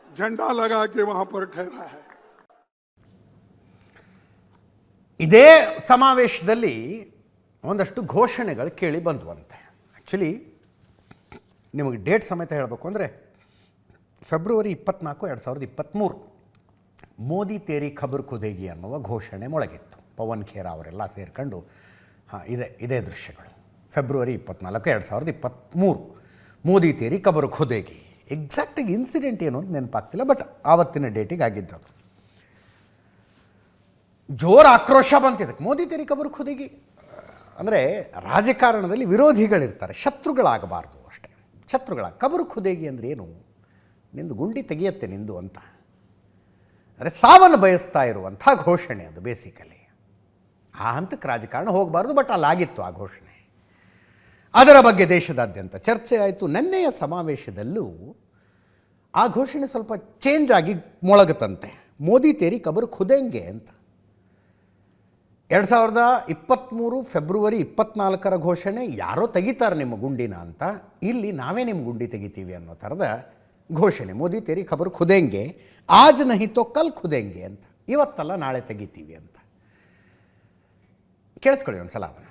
झंडा लगा के वहां पर ठहरा है। ಇದೇ ಸಮಾವೇಶದಲ್ಲಿ ಒಂದಷ್ಟು ಘೋಷಣೆಗಳು ಕೇಳಿ ಬಂದವಂತೆ. ಆ್ಯಕ್ಚುಲಿ ನಿಮಗೆ ಡೇಟ್ ಸಮೇತ ಹೇಳಬೇಕು ಅಂದರೆ ಫೆಬ್ರವರಿ 24, 2023 ಮೋದಿ ತೇರಿ ಖಬರ್ ಖುದೇಗಿ ಅನ್ನುವ ಘೋಷಣೆ ಮೊಳಗಿತ್ತು. ಪವನ್ ಖೇರಾ ಅವರೆಲ್ಲ ಸೇರ್ಕೊಂಡು ಇದೇ ದೃಶ್ಯಗಳು. ಫೆಬ್ರವರಿ 24, 2023 ಮೋದಿ ತೇರಿ ಖಬರ್ ಖುದೇಗಿ. ಎಕ್ಸಾಕ್ಟಾಗಿ ಇನ್ಸಿಡೆಂಟ್ ಏನು ಅಂತ ನೆನಪಾಗ್ತಿಲ್ಲ, ಬಟ್ ಆವತ್ತಿನ ಡೇಟಿಗೆ ಆಗಿದ್ದದು. ಜೋರು ಆಕ್ರೋಶ ಬಂತಿದ್ದಕ್ಕೆ ಮೋದಿ ತೇರಿ ಖಬರ್ ಖುದೇಗಿ ಅಂದರೆ ರಾಜಕಾರಣದಲ್ಲಿ ವಿರೋಧಿಗಳಿರ್ತಾರೆ, ಶತ್ರುಗಳಾಗಬಾರ್ದು ಅಷ್ಟೇ. ಖಬರ್ ಖುದೇಗಿ ಅಂದರೆ ಏನು? ನಿಂದು ಗುಂಡಿ ತೆಗೆಯುತ್ತೆ ನಿಂದು ಅಂತ, ಅಂದರೆ ಸಾವನ್ನು ಬಯಸ್ತಾ ಇರುವಂಥ ಘೋಷಣೆ ಅದು ಬೇಸಿಕಲಿ. ಆ ಹಂತಕ್ಕೆ ರಾಜಕಾರಣ ಹೋಗಬಾರ್ದು, ಬಟ್ ಅಲ್ಲಾಗಿತ್ತು ಆ ಘೋಷಣೆ. ಅದರ ಬಗ್ಗೆ ದೇಶದಾದ್ಯಂತ ಚರ್ಚೆ ಆಯಿತು. ನಿನ್ನೆಯ ಸಮಾವೇಶದಲ್ಲೂ ಆ ಘೋಷಣೆ ಸ್ವಲ್ಪ ಚೇಂಜ್ ಆಗಿ ಮೊಳಗುತ್ತಂತೆ. ಮೋದಿ ತೇರಿ ಖಬರ್ ಖುದೇಂಗೆ ಅಂತ. 2023 ಫೆಬ್ರವರಿ 24 ಘೋಷಣೆ, ಯಾರೋ ತೆಗಿತಾರೆ ನಿಮ್ಮ ಗುಂಡಿನ ಅಂತ, ಇಲ್ಲಿ ನಾವೇ ನಿಮ್ಮ ಗುಂಡಿ ತೆಗಿತೀವಿ ಅನ್ನೋ ಥರದ ಘೋಷಣೆ. ಮೋದಿ ತೇರಿ ಖಬರ್ ಖುದೇಂಗೆ, ಆಜ್ ನಹಿ ತೋ ಕಲ್ ಖುದೇಂಗೆ ಅಂತ. ಇವತ್ತಲ್ಲ ನಾಳೆ ತೆಗಿತೀವಿ ಅಂತ. ಕೇಳಿಸ್ಕೊಳ್ಳಿ ಒಂದ್ಸಲ ಅದನ್ನು.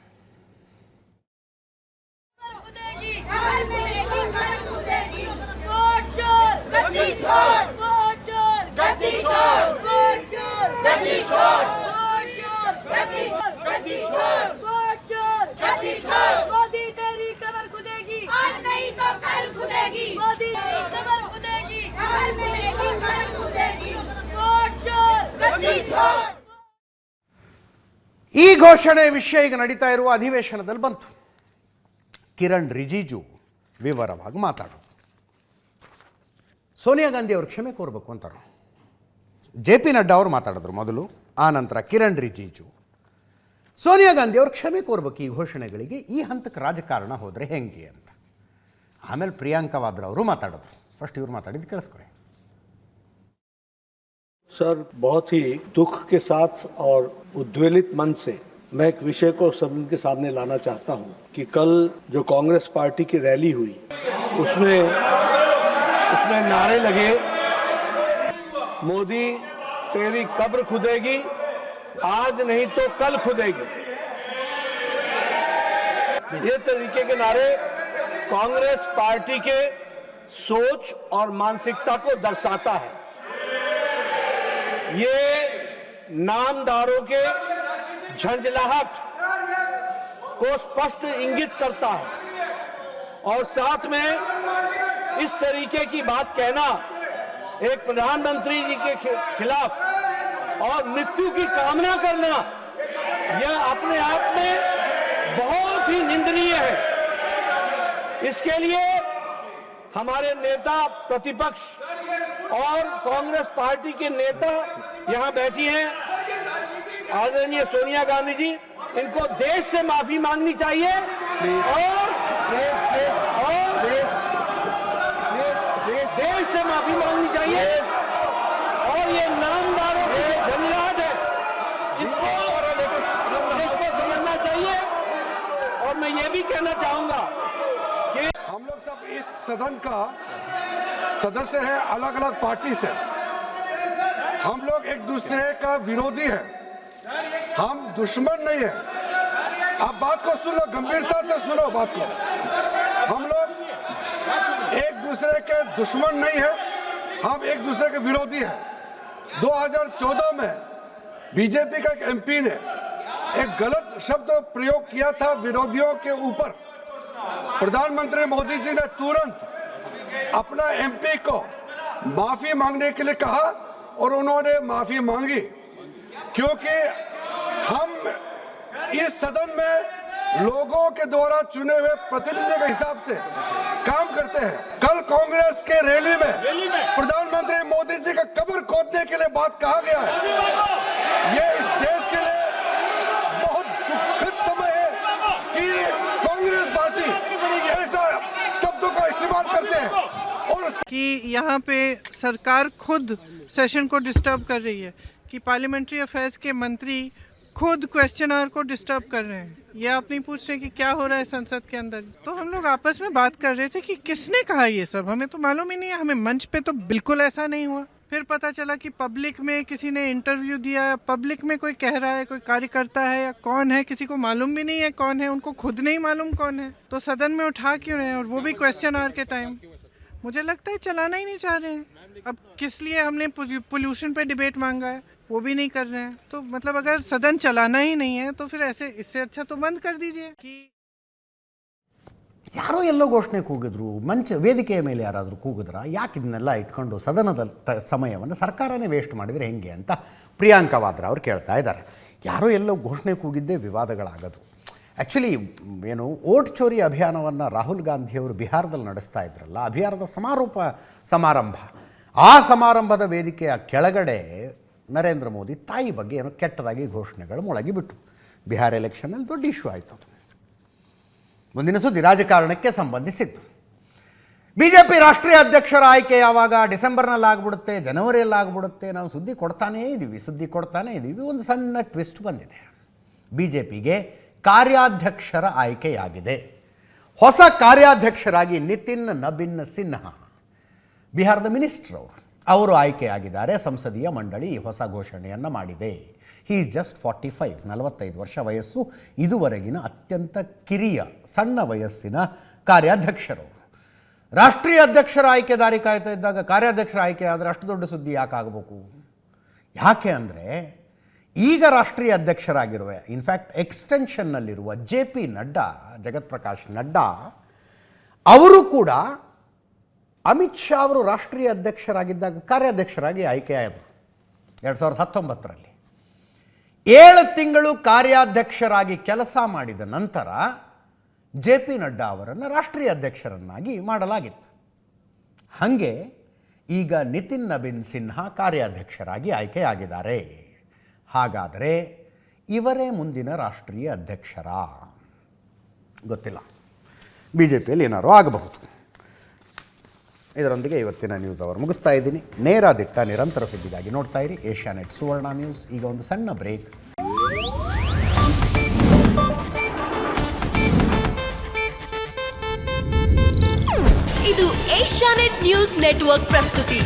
मोदी तेरी कमर खुदेगी, आज नहीं तो कल खुदेगी। मोदी कमर खुदेगी, कमर मिलेगी, कमर खुदेगी। वोट चोर, गद्दी चोर। ಈ ಘೋಷಣೆ ವಿಷಯ ಈಗ ನಡೀತಾ ಇರುವ ಅಧಿವೇಶನದಲ್ಲಿ ಬಂತು. ಕಿರಣ್ ರಿಜಿಜು ವಿವರವಾಗಿ ಮಾತಾಡೋದು. ಸೋನಿಯಾ ಗಾಂಧಿ ಅವರು ಕ್ಷಮೆ ಕೋರಬೇಕು ಅಂತಾರೆ. JP ನಡ್ಡಾ ಅವರು ಮಾತಾಡಿದ್ರು ಮೊದಲು, ಆ ನಂತರ ಕಿರಣ್ ರಿಜಿಜು. ಸೋನಿಯಾ ಗಾಂಧಿ ಅವರು ಕ್ಷಮೆ ಕೋರ್ಬೇಕು ಈ ಘೋಷಣೆಗಳಿಗೆ, ಈ ಹಂತಕ್ಕೆ ರಾಜಕಾರಣ ಹೋದರೆ ಹೆಂಗೆ ಅಂತ. ಆಮೇಲೆ ಪ್ರಿಯಾಂಕಾ ವಾದ್ರಾ ಅವರು ಮಾತಾಡಿದ್ರು. ಫಸ್ಟ್ ಇವ್ರು ಮಾತಾಡಿದ್ದು ಕೇಳಿಸ್ಕೊಳ್ಳಿ. सर, बहुत ही दुख के साथ और उद्वेलित मन से मैं एक विषय को सदन के सामने लाना चाहता हूं कि कल जो कांग्रेस पार्टी की रैली हुई, उसमें नारे लगे, मोदी तेरी कब्र खुदेगी, आज नहीं तो कल खुदेगी। ये तरीके के नारे कांग्रेस पार्टी के सोच और मानसिकता को दर्शाता है। ये नामदारों के झंझलाहट को स्पष्ट इंगित करता है, और साथ में इस तरीके की बात कहना एक प्रधानमंत्री जी के खिलाफ और मृत्यु की कामना करना यह अपने आप में बहुत ही निंदनीय है। इसके लिए हमारे नेता प्रतिपक्ष और कांग्रेस पार्टी के नेता यहां बैठी हैं, आदरणीय सोनिया गांधी जी, इनको देश से माफी मांगनी चाहिए और देश से माफी मांगनी चाहिए। और ये नामदारों की झंझाट है, इसको समझना चाहिए। और मैं ये भी कहना चाहूंगा कि हम लोग सब इस सदन का सदस्य है, अलग अलग पार्टी से। हम लोग एक दूसरे का विरोधी है, हम दुश्मन नहीं है। आप बात को सुनो, गंभीरता से सुनो बात को। हम लोग एक दूसरे के दुश्मन नहीं है, हम एक दूसरे के विरोधी हैं। 2014 में बीजेपी का एक एमपी ने एक गलत शब्द प्रयोग किया था विरोधियों के ऊपर। प्रधानमंत्री मोदी जी ने तुरंत अपना एमपी को माफी मांगने के लिए कहा और उन्होंने माफी मांगी, क्योंकि हम इस सदन में लोगों के द्वारा चुने हुए प्रतिनिधि के हिसाब से काम करते हैं। कल कांग्रेस के रैली में प्रधानमंत्री मोदी जी का कब्र खोदने के लिए बात कहा गया है। ये इस देश के लिए बहुत दुखद समय है कि कांग्रेस पार्टी ऐसा शब्दों का इस्तेमाल करते हैं और कि यहाँ पे सरकार खुद सेशन को डिस्टर्ब कर रही है, कि पार्लियामेंट्री अफेयर्स के मंत्री खुद क्वेश्चनर को डिस्टर्ब कर रहे हैं। ये आप नहीं पूछ रहे कि क्या हो रहा है संसद के अंदर। तो हम लोग आपस में बात कर रहे थे कि किसने कहा ये सब, हमें तो मालूम ही नहीं है। हमें मंच पे तो बिल्कुल ऐसा नहीं हुआ। फिर पता चला कि पब्लिक में किसी ने इंटरव्यू दिया, पब्लिक में कोई कह रहा है, कोई कार्यकर्ता है या कौन है, किसी को मालूम भी नहीं है कौन है, उनको खुद नहीं मालूम कौन है। तो सदन में उठा क्यों रहे हैं, और वो भी क्वेश्चन आवर के टाइम। मुझे लगता है चलाना ही नहीं चाह रहे हैं। अब किस लिए हमने पोल्यूशन पे डिबेट मांगा है, वो भी नहीं कर रहे हैं। तो मतलब अगर सदन चलाना ही नहीं है तो फिर ऐसे, इससे अच्छा तो बंद कर दीजिए। कि ಯಾರೋ ಎಲ್ಲೋ ಘೋಷಣೆ ಕೂಗಿದ್ರು, ವೇದಿಕೆಯ ಮೇಲೆ ಯಾರಾದರೂ ಕೂಗಿದ್ರ? ಯಾಕೆ ಇದನ್ನೆಲ್ಲ ಇಟ್ಕೊಂಡು ಸದನದ ಸಮಯವನ್ನು ಸರ್ಕಾರನೇ ವೇಸ್ಟ್ ಮಾಡಿದರೆ ಹೆಂಗೆ ಅಂತ ಪ್ರಿಯಾಂಕಾ ವಾದ್ರಾ ಅವರು ಕೇಳ್ತಾ ಇದ್ದಾರೆ. ಯಾರೋ ಎಲ್ಲೋ ಘೋಷಣೆ ಕೂಗಿದ್ದೇ ವಿವಾದಗಳಾಗೋದು. ಆ್ಯಕ್ಚುಲಿ ಏನು ಓಟ್ ಚೋರಿ ಅಭಿಯಾನವನ್ನು ರಾಹುಲ್ ಗಾಂಧಿಯವರು ಬಿಹಾರದಲ್ಲಿ ನಡೆಸ್ತಾ ಇದ್ರಲ್ಲ, ಅಭಿಯಾನದ ಸಮಾರಂಭ, ಆ ಸಮಾರಂಭದ ವೇದಿಕೆಯ ಕೆಳಗಡೆ ನರೇಂದ್ರ ಮೋದಿ ತಾಯಿ ಬಗ್ಗೆ ಏನೋ ಕೆಟ್ಟದಾಗಿ ಘೋಷಣೆಗಳು ಮೊಳಗಿಬಿಟ್ಟು ಬಿಹಾರ ಎಲೆಕ್ಷನ್ನಲ್ಲಿ ದೊಡ್ಡ ಇಶ್ಯೂ ಆಯಿತು. ಅದು ಮುಂದಿನ ಸುದ್ದಿ ರಾಜಕಾರಣಕ್ಕೆ ಸಂಬಂಧಿಸಿತ್ತು. BJP ರಾಷ್ಟ್ರೀಯ ಅಧ್ಯಕ್ಷರ ಆಯ್ಕೆ ಯಾವಾಗ? ಡಿಸೆಂಬರ್ನಲ್ಲಿ ಆಗಿಬಿಡುತ್ತೆ, ಜನವರಿಯಲ್ಲಿ ಆಗಿಬಿಡುತ್ತೆ. ನಾವು ಸುದ್ದಿ ಕೊಡ್ತಾನೇ ಇದ್ದೀವಿ. ಒಂದು ಸಣ್ಣ ಟ್ವಿಸ್ಟ್ ಬಂದಿದೆ. BJPಗೆ ಕಾರ್ಯಾಧ್ಯಕ್ಷರ ಆಯ್ಕೆಯಾಗಿದೆ. ಹೊಸ ಕಾರ್ಯಾಧ್ಯಕ್ಷರಾಗಿ ನಿತಿನ್ ನಬೀನ್ ಸಿನ್ಹಾ, ಬಿಹಾರದ ಮಿನಿಸ್ಟರ್ ಅವರು ಆಯ್ಕೆಯಾಗಿದ್ದಾರೆ. ಸಂಸದೀಯ ಮಂಡಳಿ ಹೊಸ ಘೋಷಣೆಯನ್ನು ಮಾಡಿದೆ. ಹಿ ಈಸ್ ಜಸ್ಟ್ 45, 45 ವರ್ಷ ವಯಸ್ಸು. ಇದುವರೆಗಿನ ಅತ್ಯಂತ ಕಿರಿಯ ಸಣ್ಣ ವಯಸ್ಸಿನ ಕಾರ್ಯಾಧ್ಯಕ್ಷರು. ರಾಷ್ಟ್ರೀಯ ಅಧ್ಯಕ್ಷರ ಆಯ್ಕೆ ದಾರಿ ಕಾಯ್ತಾ ಇದ್ದಾಗ ಕಾರ್ಯಾಧ್ಯಕ್ಷರ ಆಯ್ಕೆ ಆದರೆ ಅಷ್ಟು ದೊಡ್ಡ ಸುದ್ದಿ ಯಾಕಾಗಬೇಕು? ಯಾಕೆ ಅಂದರೆ ಈಗ ರಾಷ್ಟ್ರೀಯ ಅಧ್ಯಕ್ಷರಾಗಿರುವ, ಇನ್ಫ್ಯಾಕ್ಟ್ ಎಕ್ಸ್ಟೆನ್ಷನ್ನಲ್ಲಿರುವ JP ನಡ್ಡಾ, ಜಗತ್ ಪ್ರಕಾಶ್ ನಡ್ಡಾ ಅವರು ಕೂಡ ಅಮಿತ್ ಶಾ ಅವರು ರಾಷ್ಟ್ರೀಯ ಅಧ್ಯಕ್ಷರಾಗಿದ್ದಾಗ ಕಾರ್ಯಾಧ್ಯಕ್ಷರಾಗಿ ಆಯ್ಕೆಯಾದರು 2019ರಲ್ಲಿ. 7 ತಿಂಗಳು ಕಾರ್ಯಾಧ್ಯಕ್ಷರಾಗಿ ಕೆಲಸ ಮಾಡಿದ ನಂತರ JP ನಡ್ಡಾ ಅವರನ್ನು ರಾಷ್ಟ್ರೀಯ ಅಧ್ಯಕ್ಷರನ್ನಾಗಿ ಮಾಡಲಾಗಿತ್ತು. ಹಾಗೆ ಈಗ ನಿತಿನ್ ನಬೀನ್ ಸಿನ್ಹಾ ಕಾರ್ಯಾಧ್ಯಕ್ಷರಾಗಿ ಆಯ್ಕೆಯಾಗಿದ್ದಾರೆ. ಹಾಗಾದರೆ ಇವರೇ ಮುಂದಿನ ರಾಷ್ಟ್ರೀಯ ಅಧ್ಯಕ್ಷರ? ಗೊತ್ತಿಲ್ಲ. BJPಯಲ್ಲಿ ಏನಾದರೂ ಆಗಬಹುದು. ಇದರೊಂದಿಗೆ ಇವತ್ತಿನ ನ್ಯೂಸ್ ಅವರ್ ಮುಗಿಸ್ತಾ ಇದ್ದೀನಿ. ನೇರ ದಿಟ್ಟ ನಿರಂತರ ಸುದ್ದಿಗಾಗಿ ನೋಡ್ತಾ ಇರಿ ಏಷ್ಯಾನೆಟ್ ಸುವರ್ಣ ನ್ಯೂಸ್. ಈಗ ಒಂದು ಸಣ್ಣ ಬ್ರೇಕ್. ಇದು ಏಷ್ಯಾನೆಟ್ ನ್ಯೂಸ್ ನೆಟ್ವರ್ಕ್ ಪ್ರಸ್ತುತಿ.